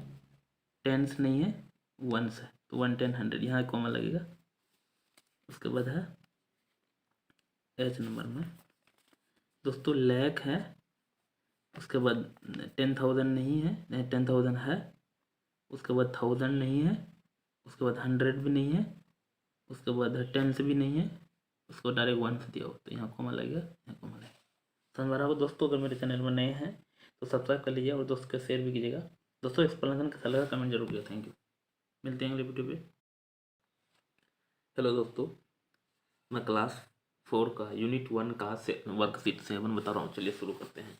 10 नहीं है, 1 है, तो 1 10 100 यहाँ कॉमा लगेगा। उसके बाद है एच नंबर में दोस्तों लाख है। उसके बाद 10,000 नहीं है, 10,000 है। उसके बाद 1000 नहीं है। उसके बाद 100 भी नहीं है। उसके बाद 10 भी नहीं है। उसको डायरेक्ट 1 से दिया हो, तो यहाँ कॉमा लगेगा, यहाँ कॉमा लगेगा। समझ में आ रहा हो दोस्तों। अगर मेरे चैनल में नए हैं तो सब्सक्राइब कर लीजिए और दोस्तों को शेयर भी कीजिएगा। दोस्तों एक्सप्लेनेशन कैसा लगा कमेंट जरूर कीजिए। Thank you. मिलते हैं अगले वीडियो पे। हेलो दोस्तों, मैं क्लास 4 का यूनिट 1 का वर्कशीट 7 बता रहा हूँ। चलिए शुरू करते हैं।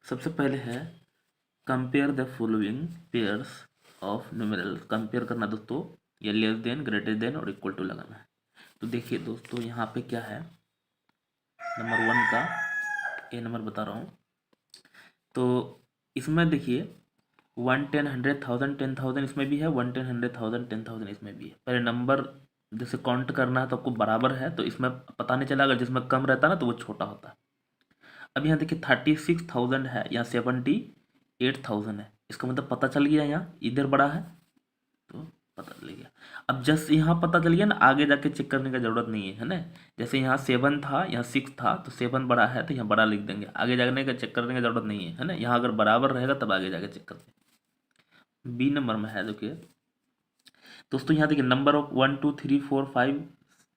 सबसे पहले है compare the following pairs of numeral, compare करना दोस्तों, या लेस देन, ग्रेटर देन और इक्वल टू लगाना है। तो देखिए दोस्तों यहाँ पे क्या है, नंबर 1 का ए नंबर बता रहा हूँ। तो इसमें देखिए 1, 10, 100,000, 10,000 इसमें भी है, 1, 10, 100,000, 10,000 इसमें भी है। पहले नंबर जैसे काउंट करना है तो आपको बराबर है, तो इसमें पता नहीं चला, अगर जिसमें कम रहता ना तो वो छोटा होता है। अब यहाँ देखिए 36,000 है, यहाँ 78,000 है, इसका मतलब पता चल गया यहाँ इधर बड़ा है, तो पता चल गया। अब जस्ट यहाँ पता चल गया ना, आगे जाके चेक करने का जरूरत नहीं है, है ना। जैसे यहाँ 7 था, यहाँ 6 था, तो 7 बड़ा है तो यहाँ बड़ा लिख देंगे, आगे जाने का चेक करने का जरूरत नहीं है ना। यहाँ अगर बराबर रहेगा तब आगे जाके चेक करते हैं। बी नंबर में है देखिए दोस्तों, यहाँ देखिए नंबर ऑफ 1, 2, 3, 4, 5,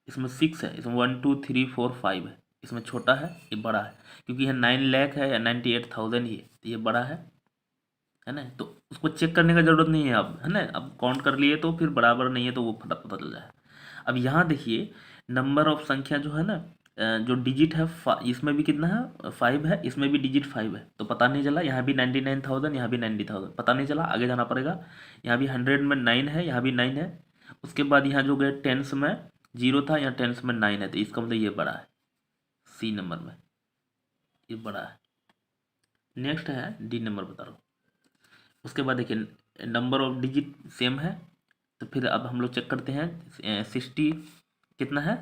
इसमें 6 है, इसमें 1, 2, 3, 4, 5 है, इसमें छोटा है, ये बड़ा है, क्योंकि यह 9 लाख है या 98,000 ही है, तो ये बड़ा है ना। तो उसको चेक करने का जरूरत नहीं है अब, है ना। अब काउंट कर लिए तो फिर बराबर नहीं है तो वो फटाफट पता चल जाए। अब यहाँ देखिए नंबर ऑफ संख्या जो है ना, जो डिजिट है इसमें भी कितना है, 5 है, इसमें भी डिजिट 5 है, तो पता नहीं चला। यहाँ भी 99,000, यहाँ भी 90,000, पता नहीं चला, आगे जाना पड़ेगा। यहाँ भी 100 में 9 है, यहाँ भी 9 है। उसके बाद यहाँ जो गए टेंस में 0 था, यहाँ टेंस में 9 है, तो इसका मतलब ये बड़ा है, सी नंबर में ये बड़ा है। नेक्स्ट है डी नंबर बता रहा हूँ। उसके बाद देखिए नंबर ऑफ डिजिट सेम है, तो फिर अब हम लोग चेक करते हैं 60 कितना है,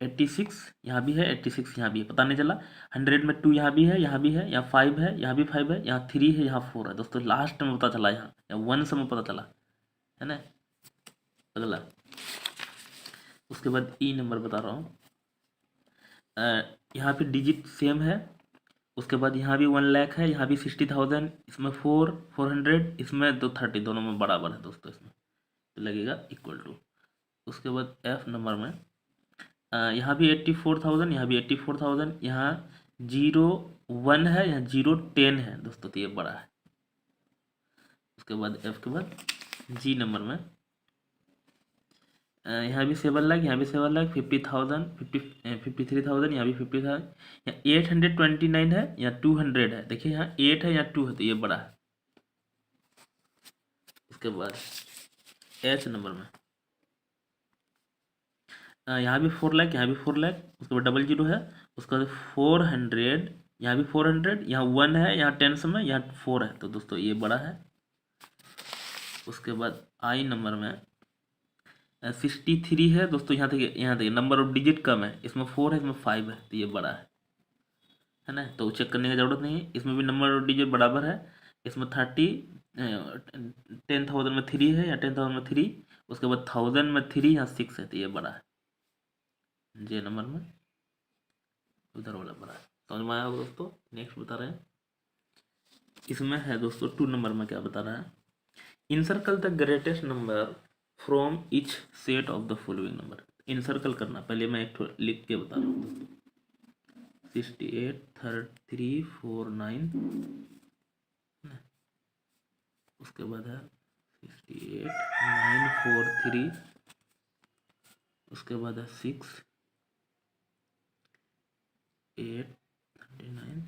86 यहाँ भी है, 86 यहाँ भी है, पता नहीं चला। 100 में 2 यहाँ भी है, यहाँ भी है, यहाँ 5 है, यहाँ भी 5 है, यहाँ 3 है, यहाँ 4 है। दोस्तों लास्ट में पता चला, यहाँ 1 से में पता चला, है ना। अगला उसके बाद ई नंबर बता रहा हूँ। यहाँ पे डिजिट सेम है। उसके बाद यहाँ भी 1 लाख है, यहाँ भी 60,000, इसमें 400, इसमें 30, दोनों में बराबर है दोस्तों, इसमें तो लगेगा इक्वल टू। उसके बाद एफ नंबर में यहाँ भी 84,000, यहाँ भी 84,000, यहाँ 0, 1 है, यहाँ 0, 10 है दोस्तों, तो ये बड़ा है। उसके बाद एफ के बाद जी नंबर में यहाँ भी 7 लाख, यहाँ भी 7 लाख, 50,000, 53,000, यहाँ भी 50,000, यहाँ 829 है, यहाँ 200 है। देखिए यहाँ 8 है, यहाँ 2 है, तो ये बड़ा है। उसके बाद एच नंबर में यहाँ भी 4 लाख, यहाँ भी 4 लाख, उसके बाद 00 है, उसके बाद 400, यहाँ भी 400, यहाँ 1 है, यहाँ टेंस में, यहाँ 4 है, तो दोस्तों ये बड़ा है। उसके बाद आई नंबर में 63 है दोस्तों, यहाँ देखिए नंबर ऑफ डिजिट कम है, इसमें 4 है, इसमें 5 है, तो ये बड़ा है ना। तो चेक करने की जरूरत नहीं है, इसमें भी नंबर ऑफ डिजिट बराबर है। इसमें 10,000 में 3 है, या 10,000 में 3, उसके बाद 1000 में 3, यहाँ 6 है, तो ये बड़ा है। जे नंबर में उधर वाला बड़ा है, समझ में आया होगा दोस्तों। नेक्स्ट बता रहे हैं, इसमें है दोस्तों 2 नंबर में क्या बता रहा है, encircle the greatest number from each set of the following number. Encircle करना, पहले मैं एक लिख के बता रहा हूँ दोस्तों, 68, 33, 4, 9, उसके बाद है 68, 9, 4, 3, उसके बाद है 6, 8, 39,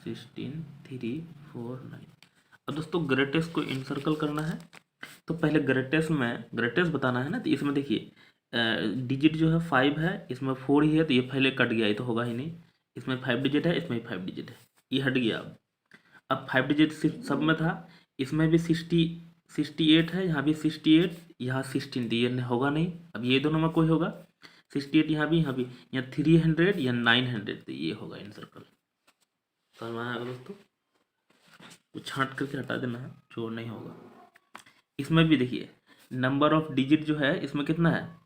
16, 3, 4, 9। अब दोस्तों ग्रेटेस्ट को इनसर्कल करना है, तो पहले ग्रेटेस्ट बताना है ना। तो इसमें देखिए डिजिट जो है 5 है, इसमें 4 ही है, तो ये पहले कट गया, ये तो होगा ही नहीं। इसमें 5 डिजिट है, इसमें भी 5 डिजिट है, ये हट गया। अब 5 डिजिट सब में था, इसमें भी 68 है, यहाँ भी 68, यहाँ 16, तो ये होगा नहीं। अब ये दोनों में कोई होगा, 68 यहाँ भी, यहाँ 300 या 900, तो ये होगा इनसर्कल। समझ में आया दोस्तों, तो छांट करके हटा देना है, छोड़ नहीं होगा। इसमें भी देखिए नंबर ऑफ डिजिट जो है, इसमें कितना है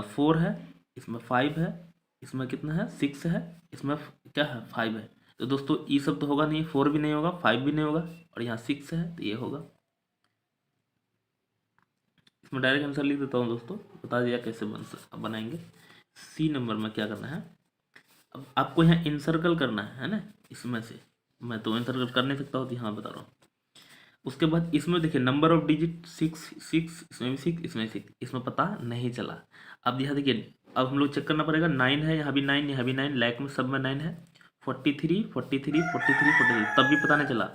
4 है, इसमें 5 है, इसमें कितना है 6 है, इसमें क्या है 5 है। तो दोस्तों ये सब तो होगा नहीं, 4 भी नहीं होगा, 5 भी नहीं होगा, और यहाँ 6 है, तो ये होगा। इसमें डायरेक्ट आंसर लिख देता हूँ दोस्तों, बता दिया कैसे बनाएंगे। सी नंबर में क्या करना है, अब आपको यहाँ इनसर्कल करना है ना। इसमें से मैं तो इनसर्कल कर नहीं सकता हूँ, तो यहाँ बता रहा हूँ। उसके बाद इसमें देखिए नंबर ऑफ डिजिट 6, इसमें भी 6, इसमें 6, इसमें पता नहीं चला। अब यहाँ देखिए, अब हम लोग चेक करना पड़ेगा, 9 है, यहाँ भी 9, यहाँ भी 9, लाख में सब में 9 है, 43 43 43 43, तब भी पता नहीं चला।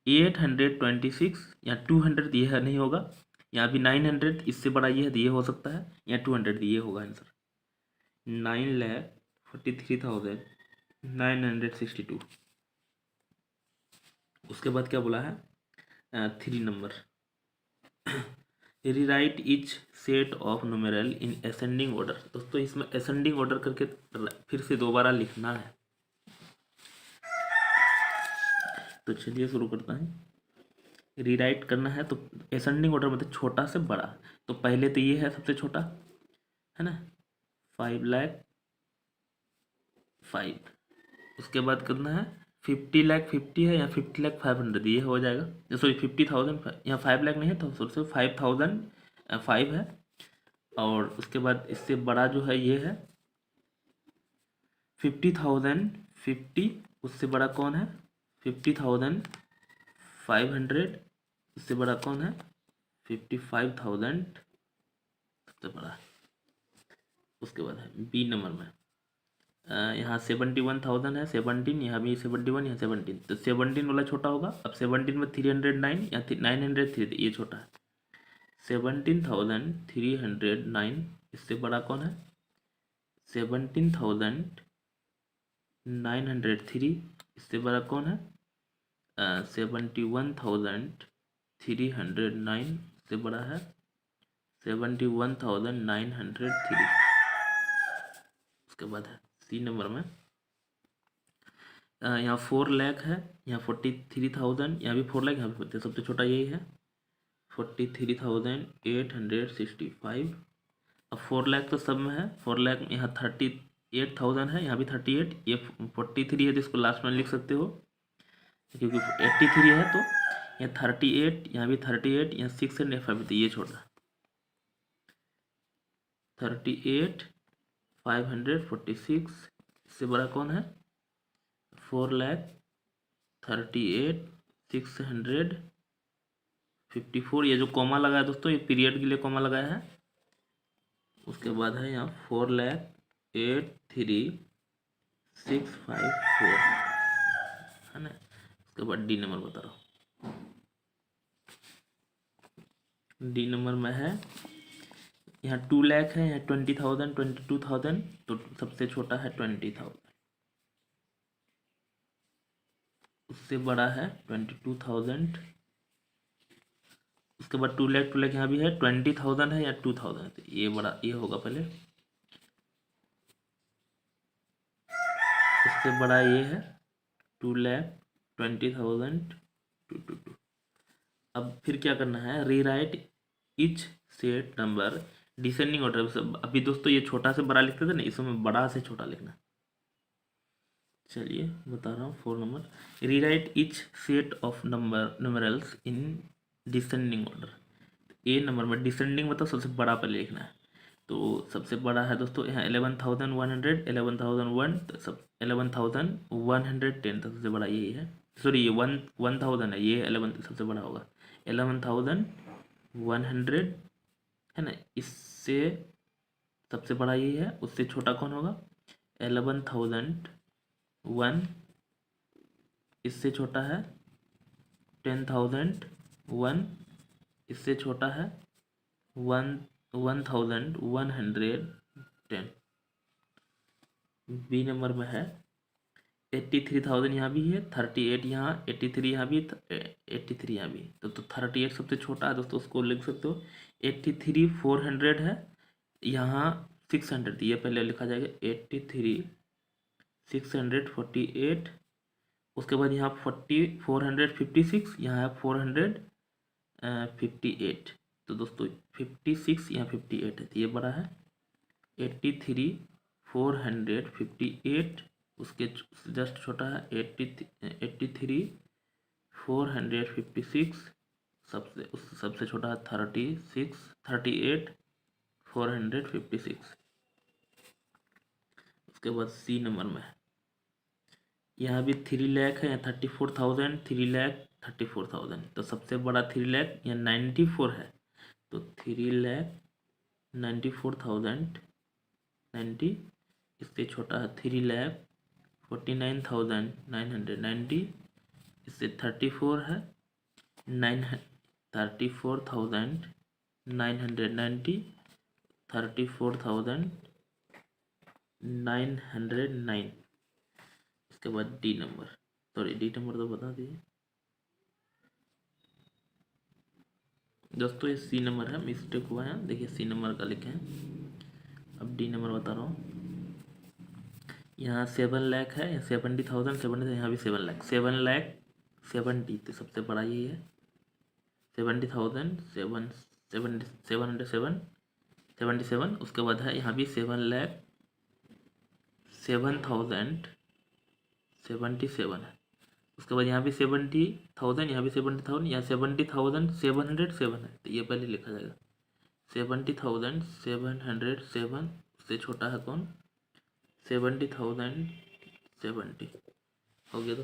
826 या 200 ये है, नहीं होगा। यहाँ भी 900, इससे बड़ा ये है तो ये हो सकता है, या 200 ये होगा आंसर। 9,43,962। उसके बाद क्या बोला है, 3 number, rewrite each set of numeral in ascending order. दोस्तों इसमें असेंडिंग ऑर्डर करके फिर से दोबारा लिखना है। तो चलिए शुरू करता है। रीराइट करना है तो असेंडिंग ऑर्डर मतलब छोटा से बड़ा। तो पहले तो ये है सबसे छोटा, है ना, 5,05,000। उसके बाद करना है 50,50 है या 50,500, ये हो जाएगा। सॉरी 50,000, यहाँ 5 लाख नहीं है तो सोचो 5,005 है। और उसके बाद इससे बड़ा जो है ये है 50,050। उससे बड़ा कौन है 50,500। उससे बड़ा कौन है 55,000, सबसे बड़ा। उसके बाद है बी नंबर में, यहाँ 71,000 है, 17, यहाँ भी 71, यहाँ 17, तो 17 वाला छोटा होगा। अब 17 में 309 या 903, ये छोटा है। 17,309, इससे बड़ा कौन है 17,903, इससे बड़ा कौन है 71,309, इससे बड़ा है 71,903। उसके बाद है सी नंबर में, यहाँ 4 लाख है, यहाँ 43,000, यहाँ भी 4 लाख, यहाँ भी सबसे छोटा यही है 43,865। अब 4 लाख तो सब में है, 4 लाख यहाँ 38,000 है, यहाँ भी 38, ये 43 है जिसको लास्ट में लिख सकते हो क्योंकि 83 है। तो यहाँ 38, यहाँ भी 38, यहाँ 605, तो ये छोटा 38,546। इससे बड़ा कौन है 4,38,654। ये जो कॉमा लगा है दोस्तों, ये पीरियड के लिए कॉमा लगाया है। उसके बाद है यहाँ 4,83,654, है ना। उसके बाद डी नंबर बता रहा हूँ। डी नंबर में है यहाँ 2 लाख है, यहाँ 20,000, 22,000, तो सबसे छोटा है 20,000। उससे बड़ा है 22,000। उसके बाद 2 लाख, 2 लाख यहाँ भी है, 20,000 है या 2,000, तो ये बड़ा ये होगा पहले। इससे बड़ा ये है 2,20,000, 222। अब फिर क्या करना है, rewrite each set number descending order. अभी दोस्तों ये छोटा से बड़ा लिखते थे ना, इसमें बड़ा से छोटा लिखना। चलिए बता रहा हूँ 4 नंबर, rewrite each set of numerals in descending order. A number में डिसेंडिंग मतलब सबसे बड़ा पर लिखना है। तो सबसे बड़ा है दोस्तों यहाँ 11,100, 11,001, तो सब 11,110, तो सबसे बड़ा यही है। सॉरी ये 1,000 है, ये 11 सबसे बड़ा होगा। 11,100 है ना, इससे सबसे बड़ा यही है। उससे छोटा कौन होगा 11,001, इससे छोटा है 10,001, इससे छोटा है 1,110। बी नंबर में है 83,000, यहाँ भी है 38, यहाँ 83, यहाँ भी 83, यहाँ भी, तो 38 सबसे छोटा है दोस्तों, उसको लिख सकते हो। 83,400 है, यहाँ 600, ये पहले लिखा जाएगा 83,648। उसके बाद यहाँ 456, यहाँ है 458, तो दोस्तों 56 यहाँ 58 है, तो ये बड़ा है 83,458। उसके जस्ट छोटा है 83,456। सबसे छोटा है 38,456। उसके बाद सी नंबर में है, यहाँ भी 3 लाख है, यहाँ 34,000, 3 लाख 34,000, तो सबसे बड़ा 3 लाख यहाँ 94 है, तो 3,94,090। इससे छोटा है 3,04,000, 49,990, इससे 34 है 34,990, 34,909। इसके बाद D number, sorry D number तो बता दिए दोस्तों, ये सी नंबर है, मिस्टेक हुआ है, देखिए सी नंबर का लिखे हैं। अब डी नंबर बता रहा हूँ। यहाँ 7 लाख है, 70,000, 70, यहाँ भी 7 लाख, 7,70,000, तो सबसे बड़ा यही है 70,000, 777। उसके बाद है यहाँ भी 7,07,077 है। उसके बाद यहाँ भी 70,000, यहाँ भी 70,000, यहाँ 70,707 है, तो ये पहले लिखा जाएगा 70,707। उससे छोटा है कौन? 70,070 हो गया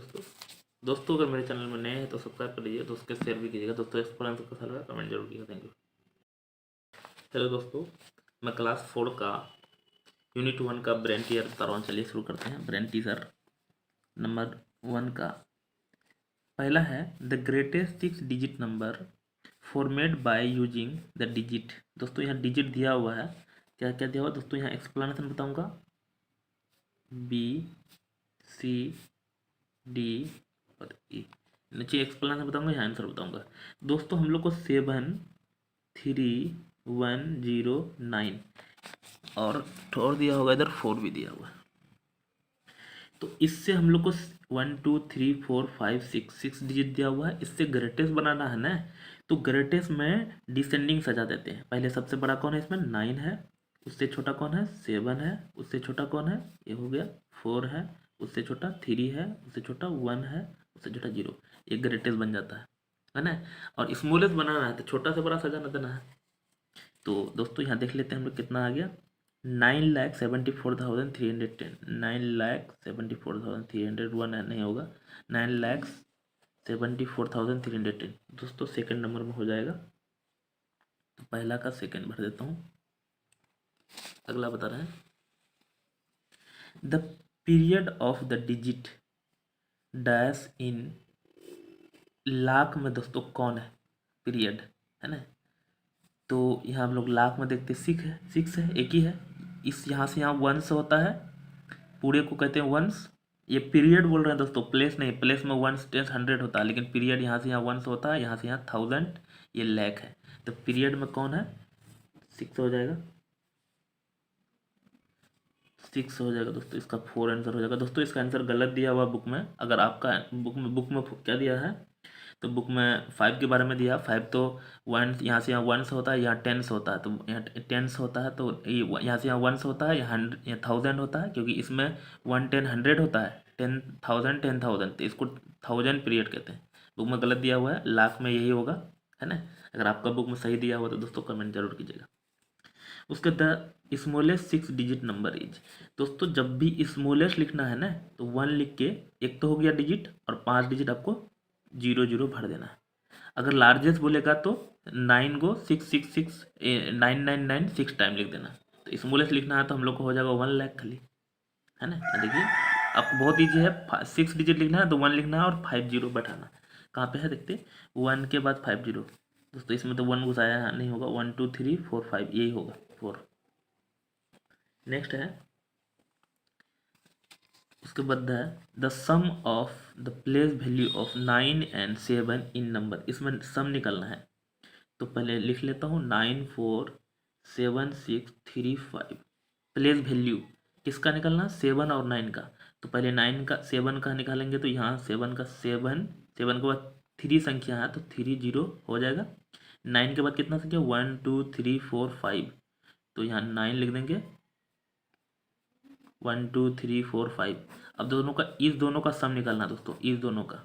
दोस्तों अगर मेरे चैनल में नए हैं तो सब्सक्राइब कर लीजिए, दोस्तों के शेयर भी कीजिएगा। दोस्तों एक्सप्लेन कैसा लगा कमेंट जरूर कीजिएगा। Thank you. चलो दोस्तों, मैं क्लास 4 का यूनिट 1 का ब्रेन टीजर बता रहा हूँ। चलिए शुरू करते हैं। ब्रेन टीजर नंबर 1 का पहला है the greatest 6 digit number format by using the digit. दोस्तों यहाँ डिजिट दिया हुआ है, क्या क्या दिया हुआ दोस्तों, यहाँ एक्सप्लेनेशन बताऊंगा, बी सी डी और ई। नीचे एक्सप्लेनेशन बताऊंगा, यहाँ आंसर बताऊंगा। दोस्तों हम लोग को 73109 और थोड़ा दिया होगा इधर, 4 भी दिया हुआ है। तो इससे हम लोग को 1 2 3 4 5 6 डिजिट दिया हुआ है। इससे ग्रेटेस्ट बनाना है ना, तो ग्रेटेस्ट में डिसेंडिंग सजा देते हैं। पहले सबसे बड़ा कौन है इसमें? 9 है। उससे छोटा कौन है? 7 है। उससे छोटा कौन है? ये हो गया 4 है। उससे छोटा 3 है। उससे छोटा 1 है। उससे छोटा 0। ये ग्रेटेस्ट बन जाता है ना। और स्मॉलेस्ट बनाना है तो छोटा से बड़ा सजाना देना है। तो दोस्तों यहाँ देख लेते हैं हम लोग कितना आ गया, 9,74,310, 9,74,301 नहीं होगा, 9,74,310 दोस्तों सेकंड नंबर में हो जाएगा। तो पहला का सेकंड भर देता हूँ। अगला बता रहे हैं the period of the digit dash in lakh में दोस्तों कौन है पीरियड, है ना। तो यहाँ हम लोग लाख में देखते 6 है, एक ही है। इस यहाँ से यहाँ वंश होता है, पूरे को कहते हैं वंश। ये पीरियड बोल रहे हैं दोस्तों, प्लेस नहीं। प्लेस में वंश 10 100 होता है, लेकिन पीरियड यहाँ से यहाँ वंश होता है, यहाँ से यहाँ 1000, ये लाख है। तो पीरियड में कौन है? 6 हो जाएगा, 6 हो जाएगा दोस्तों। इसका 4 आंसर हो जाएगा। दोस्तों इसका आंसर गलत दिया हुआ बुक में। अगर आपका बुक में क्या दिया है, तो बुक में 5 के बारे में दिया। 5 तो वन, यहाँ से यहाँ वंस होता है, यहाँ टेंस होता है, तो यहाँ टेंस होता है, तो यहाँ से यहाँ वंस होता है, यहाँ 1000 होता है, क्योंकि इसमें 1 10 100 होता है, 10,000 10,000, तो इसको 1000 पीरियड कहते हैं। बुक में गलत दिया हुआ है, लाख में यही होगा, है ना। अगर आपका बुक में सही दिया हुआ तो दोस्तों कमेंट जरूर कीजिएगा। उसके the smallest 6 digit number is. दोस्तों जब भी स्मॉलेस्ट लिखना है ना, तो 1 लिख के, एक तो हो गया डिजिट, और 5 डिजिट आपको 0 0 भर देना है। अगर लार्जेस्ट बोलेगा तो 9 को 666 999 6 टाइम लिख देना। तो स्मॉलेस्ट लिखना है तो हम लोग को हो जाएगा 1 लाख खाली, है ना। देखिए आपको बहुत ईजी है, 6 डिजिट लिखना है तो 1 लिखना है और 5 0 बैठाना। कहाँ पे है देखते, 1 के बाद 5 0। दोस्तों इसमें तो 1 घुसाया नहीं होगा, 1 2 3 4 5 यही होगा 4। नेक्स्ट है, उसके बाद है the sum of the place value of 9 and 7 in number. इसमें सम निकालना है, तो पहले लिख लेता हूँ 9 4 7 6 3 5। प्लेस वैल्यू किसका निकालना? 7 और 9 का। तो पहले 9 का 7 का निकालेंगे, तो यहाँ 7 का 7 के बाद 3 संख्या है तो 3 0 हो जाएगा। 9 के बाद कितना संख्या? 1 2 3 4 5, तो यहाँ 9 लिख देंगे, 1 2 3 4 5। अब इस दोनों का सम निकालना दोस्तों, इस दोनों का,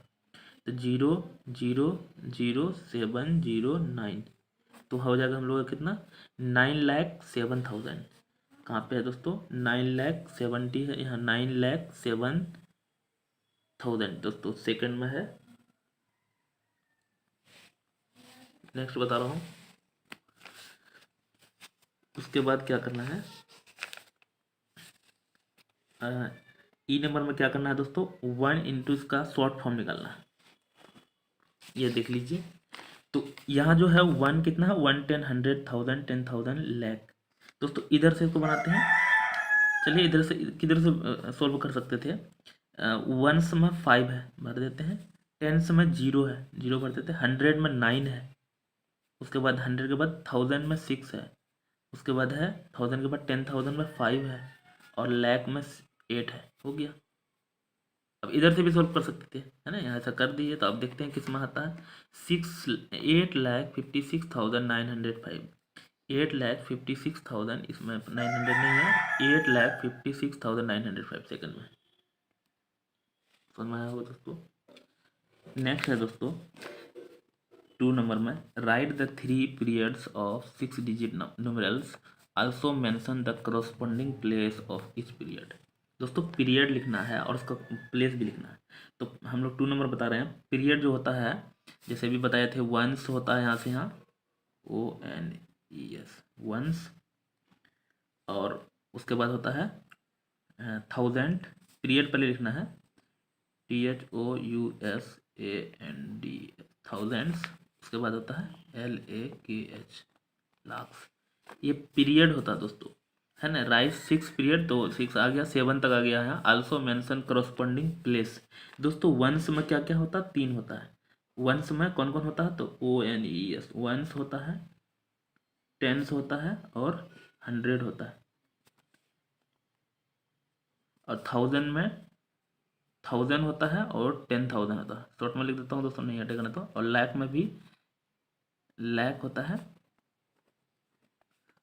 तो 0 0 0 7 0 9, तो हो जाएगा हम लोग का कितना? 9,07,000। कहाँ पे है दोस्तों? 9,70,000 है, यहाँ 9,07,000 दोस्तों सेकंड में है। नेक्स्ट बता रहा हूँ। उसके बाद क्या करना है, ई नंबर में क्या करना है दोस्तों, 1 इंटू इसका शॉर्ट फॉर्म निकालना है। ये देख लीजिए, तो यहाँ जो है 1 कितना है, 1 10 100 1000 10,000 लाख। दोस्तों इधर से इसको बनाते हैं, चलिए इधर से किधर से सॉल्व कर सकते थे। वंस में 5 है, भर देते हैं। टेंस में 0 है, 0 भर देते हैं। 100 में 9 है, उसके बाद 100 के बाद 1000 में 6 है, उसके बाद है 1000 के बाद 10,000 में 5 है, और लाख में 8 है। हो गया। अब इधर से भी सॉल्व कर सकते थे, है ना, यहाँ ऐसा कर दिए। तो अब देखते हैं किस में आता है। 8,56,905, 8,56,000, इसमें 900 नहीं है, 8,56,905 सेकंड में। समझ में आया होगा दोस्तों। नेक्स्ट है दोस्तों 2 नंबर में, right the 3 periods of 6 digit numerals, also mention the corresponding place of each period. दोस्तों पीरियड लिखना है और उसका प्लेस भी लिखना है। तो हम लोग 2 नंबर बता रहे हैं। पीरियड जो होता है, जैसे भी बताए थे, वंस होता है यहाँ से यहाँ, ONES, वंस। और उसके बाद होता है 1000, पीरियड पहले लिखना है, THOUSAND, थाउजेंड्स। उसके बाद होता है LAKH, लाख्स। ये पीरियड होता है दोस्तों, है ना। राइट 6 पीरियड, तो 6 आ गया, 7 तक आ गया है। Also mention corresponding place. दोस्तों वंस में क्या क्या होता है, 3 होता है। वंस में कौन कौन होता है, तो ONES, वंस होता है, टेंस होता है, और 100 होता है। और 1000 में 1000 होता है, और 10,000 होता है। शॉर्ट में लिख देता हूँ दोस्तों, नहीं हटेगा ना तो। और लाख में भी लाख होता है,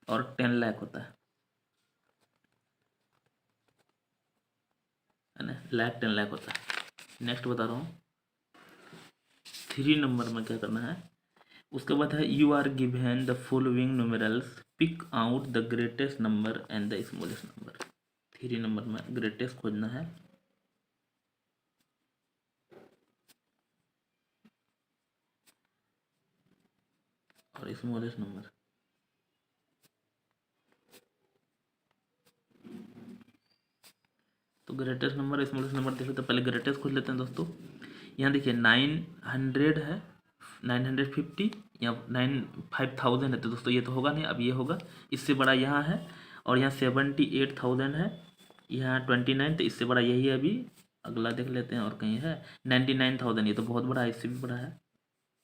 और 10 लाख होता है ना। लाख 10 लाख होता है। नेक्स्ट बता रहा हूँ, 3 नंबर में क्या करना है। उसके बाद है, you are given the following numerals, pick out the greatest number and the smallest number. 3 number में ग्रेटेस्ट खोजना है, और स्मॉलेस्ट नंबर। तो ग्रेटेस्ट नंबर स्मॉलेस्ट नंबर देखें, तो पहले ग्रेटेस्ट खोज लेते हैं दोस्तों। यहाँ देखिए 900 है, 950, या 5,000 है। तो दोस्तों ये तो होगा नहीं, अब ये होगा। इससे बड़ा यहाँ है, और यहाँ 78,000 है, यहाँ 29, तो इससे बड़ा यही है। अभी अगला देख लेते हैं, और कहीं है 99,000, ये तो बहुत बड़ा है, इससे भी बड़ा है।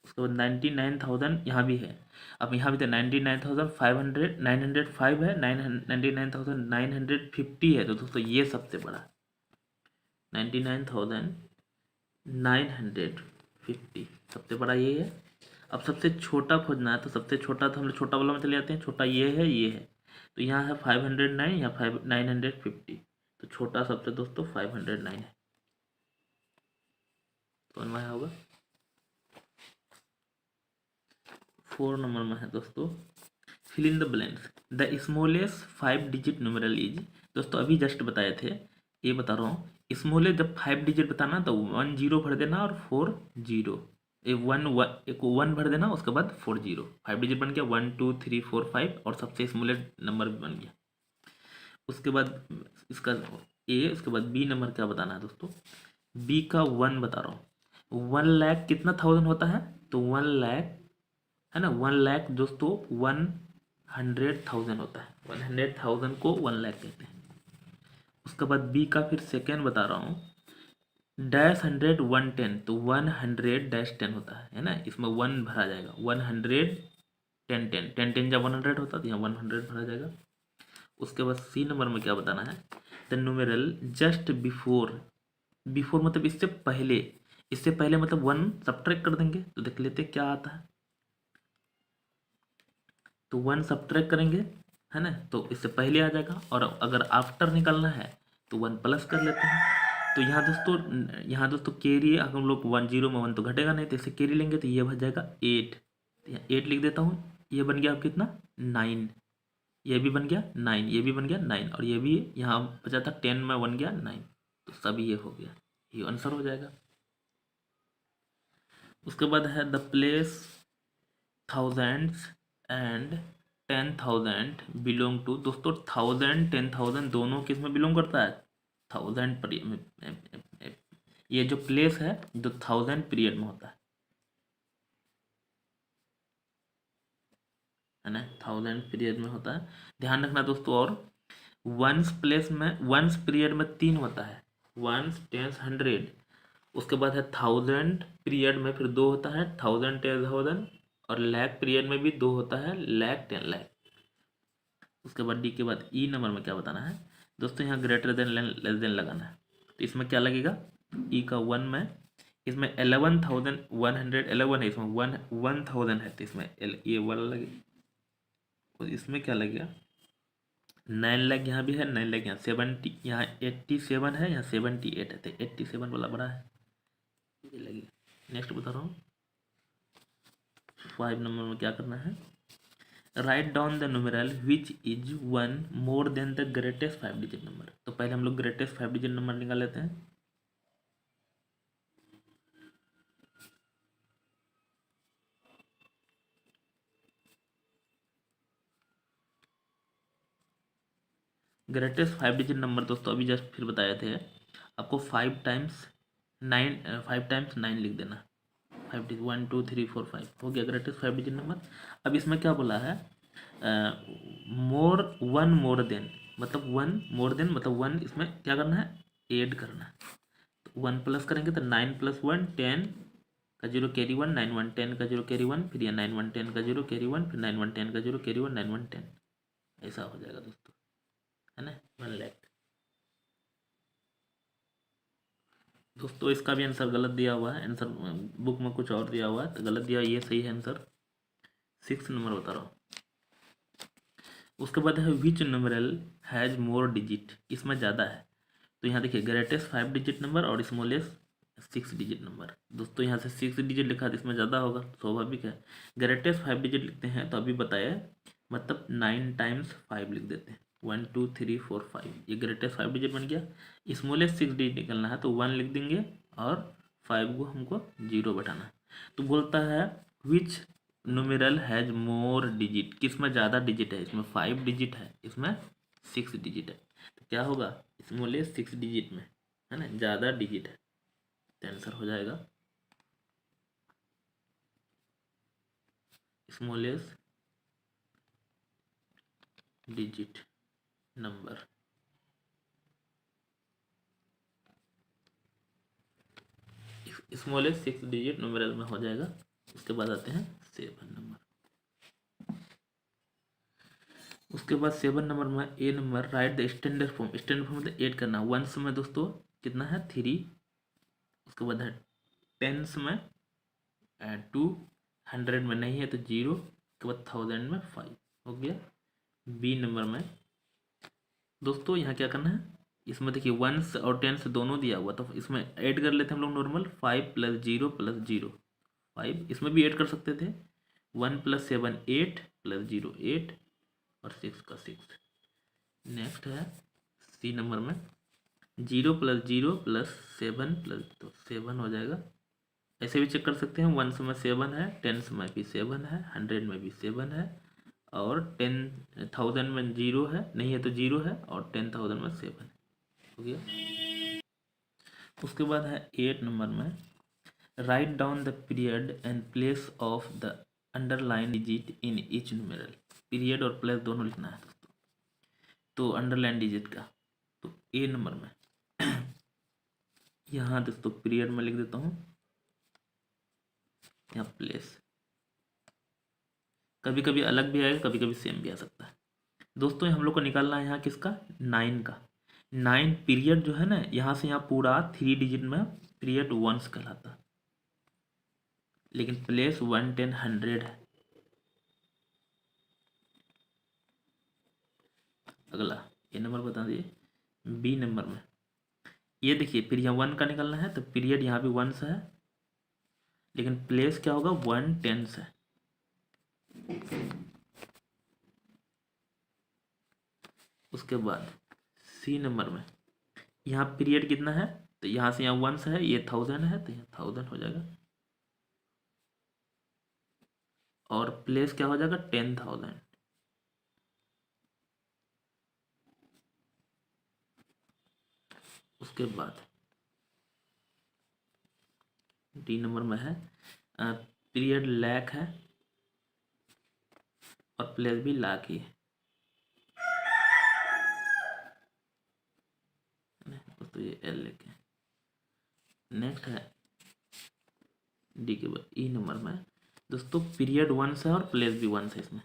उसके बाद 99,000 यहाँ भी है। अब यहाँ भी तो 99,500, 905 है, 99,950 है। तो दोस्तों ये सबसे बड़ा 99,950 सबसे बड़ा ये है। अब सबसे छोटा खोजना है, तो सबसे छोटा तो हम लोग छोटा वाला में चले जाते हैं। छोटा ये है, ये है। तो यहाँ है 509, या 950। तो छोटा सबसे दोस्तों 509 है। समझ में आया होगा। 4 नंबर में है दोस्तों, fill in the blanks. The smallest 5 digit numeral is. दोस्तों अभी जस्ट बताए थे, ये बता रहा हूँ। स्मॉलेस्ट जब 5 डिजिट बताना, तो 1 0 भर देना, और 4 0, एक 1 भर देना, उसके बाद 4 0। 5 डिजिट बन गया, 1 2 3 4 5, और सबसे स्मॉलेस्ट नंबर भी बन गया। उसके बाद इसका ए, उसके बाद बी नंबर क्या बताना है दोस्तों। बी का 1 बता रहा हूँ। 1 लाख कितना 1000 होता है, तो 1 लाख, है ना। 1 लाख दोस्तों 100,000 होता है। 100,000 को 1 लाख कहते हैं। उसके बाद बी का फिर सेकेंड बता रहा हूँ, डैश 100 110, तो 100-10 होता है ना। इसमें 1 भरा जाएगा, 100 10 10 10 10 जब 100 होता है, तो यहाँ 100 भरा जाएगा। उसके बाद सी नंबर में क्या बताना है, the numeral just before. Before मतलब इससे पहले, इससे पहले मतलब 1 सब्ट्रैक्ट कर देंगे, तो देख लेते क्या आता है। तो 1 सब्ट्रैक्ट करेंगे, है ना, तो इससे पहले आ जाएगा। और अगर आफ्टर निकालना है, तो 1 प्लस कर लेते हैं। तो यहाँ दोस्तों कैरी, अगर हम लोग 1 0 में 1 तो घटेगा नहीं, तो इसे कैरी लेंगे, तो ये बच जाएगा 8। तो यहाँ 8 लिख देता हूँ। ये बन गया अब कितना, 9। ये भी बन गया 9, ये भी बन गया 9, और ये भी यहाँ बचा था 10 में 1 गया 9। तो सब ये हो गया, ये आंसर हो जाएगा। उसके बाद है the place thousands and 10,000 belong to. दोस्तों 1000 10,000 दोनों किस में बिलोंग करता है, 1000 ये जो प्लेस है जो 1000 पीरियड में होता है ना, 1000 पीरियड में होता है। ध्यान रखना दोस्तों। और वंस प्लेस में, वंस पीरियड में 3 होता है, वंस, टेंस, 100। उसके बाद है 1000 पीरियड में फिर 2 होता है, 1000, 10,000। और लैख पीरियड में भी 2 होता है, लैख, 10 लाख। उसके बाद डी के बाद ई नंबर में क्या बताना है दोस्तों, यहाँ ग्रेटर देन लेस देन लगाना है। तो इसमें क्या लगेगा, ई का 1 में, इसमें 11,111 है, इसमें 1000 है, तो इसमें ये वाला लगेगा। और इसमें क्या लगेगा, 9 लाख यहाँ भी है, 9 लाख यहाँ, 70, यहाँ 87 है, यहाँ 78 है, तो 87 वाला बड़ा है, ये लगेगा। नेक्स्ट बता रहा हूँ, 5 नंबर में क्या करना है, write down the numeral which is 1 more than the greatest 5 digit number. तो पहले हम लोग ग्रेटेस्ट 5 डिजिट नंबर निकाल लेते हैं। ग्रेटेस्ट 5 डिजिट नंबर दोस्तों अभी जस्ट फिर बताए थे आपको, 5 टाइम्स 9 लिख देना। 5 डिजिट, 1 2 3 4 5 हो गया ग्रेटेस्ट 5 डिजिट नंबर। अब इसमें क्या बोला है, वन मोर देन, मतलब 1 मोर देन, मतलब 1 इसमें क्या करना है, ऐड करना है। तो 1 प्लस करेंगे तो 9 + 1 10 का 0 कैरी 1, 9 1 10 का 0 कैरी 1, फिर ये 9 1 10 का 0 कैरी 1, फिर 9 1 10 का 0 कैरी 1, 9 1 10, ऐसा हो जाएगा दोस्तों, है ना, 1 लाख। दोस्तों इसका भी आंसर गलत दिया हुआ है, आंसर बुक में कुछ और दिया हुआ है, तो गलत दिया, ये सही है आंसर। 6 नंबर बता रहा हूँ। उसके बाद है विच न्यूमेरल हैज़ मोर डिजिट, इसमें ज़्यादा है। तो यहाँ देखिए ग्रेटेस्ट 5 डिजिट नंबर और स्मॉलेस्ट 6 डिजिट नंबर। दोस्तों यहाँ से 6 डिजिट लिखा है तो इसमें ज़्यादा होगा, स्वाभाविक है। ग्रेटेस्ट 5 डिजिट लिखते हैं तो अभी बताया, मतलब 9 टाइम्स 5 लिख देते हैं, 1 2 3 4 5, ये ग्रेटेस्ट 5 डिजिट बन गया। स्मॉलेस्ट 6 डिजिट निकलना है तो 1 लिख देंगे और 5 को हमको 0 बैठाना है। तो बोलता है विच न्यूमेरल हैज मोर डिजिट, किस में ज़्यादा डिजिट है, इसमें 5 डिजिट है, इसमें 6 डिजिट है। तो क्या होगा, स्मॉलेस्ट 6 डिजिट में, है ना, ज़्यादा डिजिट है, तो आंसर हो जाएगा smallest digit number. Smallest 6 digit numeral में हो जाएगा। उसके बाद आते हैं 7 नंबर। उसके बाद 7 नंबर में A number, write the standard form. Standard form मतलब ऐड करना। वंस में दोस्तों कितना है, 3। उसके बाद है टेंस में 2, 100 में नहीं है तो 0, उसके बाद 1000 में 5 हो गया। बी नंबर में दोस्तों यहाँ क्या करना है, इसमें देखिए वंस और टेंस दोनों दिया हुआ, तो इसमें ऐड कर लेते हैं हम लोग नॉर्मल, 5 + 0 + 0 5, इसमें भी ऐड कर सकते थे। 1 + 7 8 + 0 8 और 6 का 6। नेक्स्ट है सी नंबर में 0 + 0 + 7 तो 7 हो जाएगा। ऐसे भी चेक कर सकते हैं, वंस में 7 है, टेंस में भी 7 है, 100 में भी 7 है, और 10,000 में 0 है, नहीं है तो 0 है, और 10,000 में 7 है, हो गया। उसके बाद है 8 नंबर में, right down the period and place of the underline digit in each numeral. Period और प्लेस दोनों लिखना है दोस्तों, तो अंडरलाइन डिजिट का, तो ए नंबर में यहाँ दोस्तों पीरियड में लिख देता हूँ, यहाँ प्लेस, कभी कभी अलग भी आएगा, कभी कभी सेम भी आ सकता है। दोस्तों हम लोग को निकालना है यहाँ किसका, 9 का। 9 पीरियड जो है ना, यहाँ से यहाँ पूरा 3 डिजिट में पीरियड वंस कहलाता है, लेकिन प्लेस 1 10 100 है। अगला ये नंबर बता दिए। बी नंबर में ये देखिए, फिर यहाँ 1 का निकालना है, तो पीरियड यहाँ भी 1 है, लेकिन प्लेस क्या होगा, 1 10 है। उसके बाद सी नंबर में यहाँ पीरियड कितना है, तो यहाँ से यहाँ 1 है, ये 1000 है, तो यहाँ 1000 हो जाएगा, और प्लेस क्या हो जाएगा, 10,000। उसके बाद डी नंबर में है पीरियड लैक है और प्लेस भी लाक ही है। तो ये एल लेके नेक्स्ट है डी के बाद ई नंबर में दोस्तों पीरियड 1 है और प्लेस भी 1 है, इसमें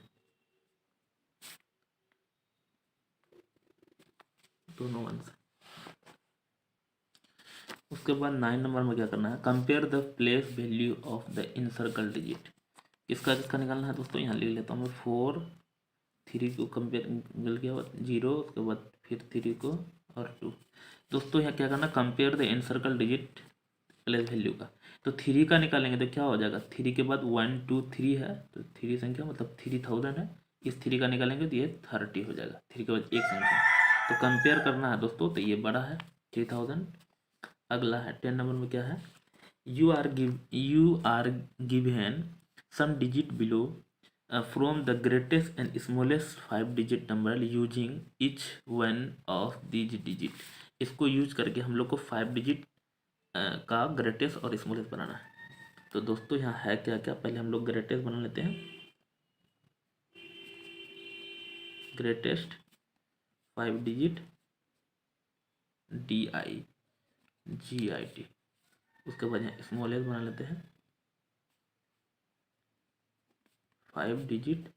दोनों 1 है। उसके बाद 9 नंबर में क्या करना है, compare the place value of the encircle digit. किसका किसका निकालना है दोस्तों, यहाँ लिख लेता हूँ मैं 4 3 को कंपेयर मिल गया 0, उसके बाद फिर 3 को और 2। दोस्तों यहाँ क्या करना, compare the encircle digit place value का। तो 3 का निकालेंगे तो क्या हो जाएगा, 3 के बाद 1 2 3 है तो 3 संख्या मतलब 3000 है। इस 3 का निकालेंगे तो ये 30 हो जाएगा, 3 के बाद एक संख्या। तो कंपेयर करना है दोस्तों, तो ये बड़ा है 3000। अगला है 10 नंबर में क्या है, you are given some digit below from the greatest and smallest 5 digit number using each one of these digit. इसको यूज करके हम लोग को 5 डिजिट का ग्रेटेस्ट और स्मॉलेस्ट बनाना है। तो दोस्तों यहाँ है क्या क्या, पहले हम लोग ग्रेटेस्ट बना लेते हैं, ग्रेटेस्ट 5 डिजिट DIGIT। उसके बाद यहाँ स्मॉलेस्ट बना लेते हैं 5 डिजिट।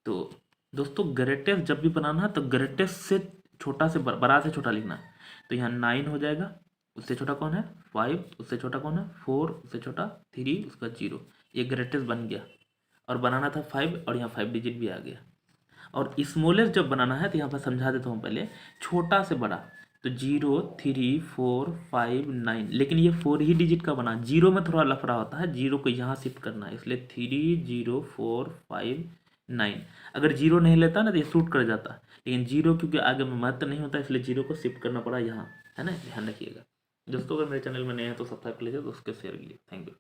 तो दोस्तों ग्रेटेस्ट जब भी बनाना है तो ग्रेटेस्ट से छोटा से बड़ा से छोटा लिखना है। तो यहाँ 9 हो जाएगा, उससे छोटा कौन है 5, उससे छोटा कौन है 4, उससे छोटा 3, उसका 0। ये ग्रेटेस्ट बन गया और बनाना था 5 और यहाँ 5 डिजिट भी आ गया। और स्मॉलेस्ट जब बनाना है तो यहाँ पर समझा देता हूँ पहले, छोटा से बड़ा। तो 0 3 4 5 9, लेकिन ये 4 ही डिजिट का बना, 0 में थोड़ा लफड़ा होता है, 0 को यहाँ शिफ्ट करना है, इसलिए 3 0 4 5 9। अगर 0 नहीं लेता ना तो ये शूट कर जाता, लेकिन 0 क्योंकि आगे में महत्व नहीं होता इसलिए 0 को शिफ्ट करना पड़ा यहाँ, है ना, ध्यान रखिएगा। दोस्तों अगर मेरे चैनल में नए हैं तो सब्सक्राइब कर लीजिए, दोस्तों शेयर कीजिए। Thank you.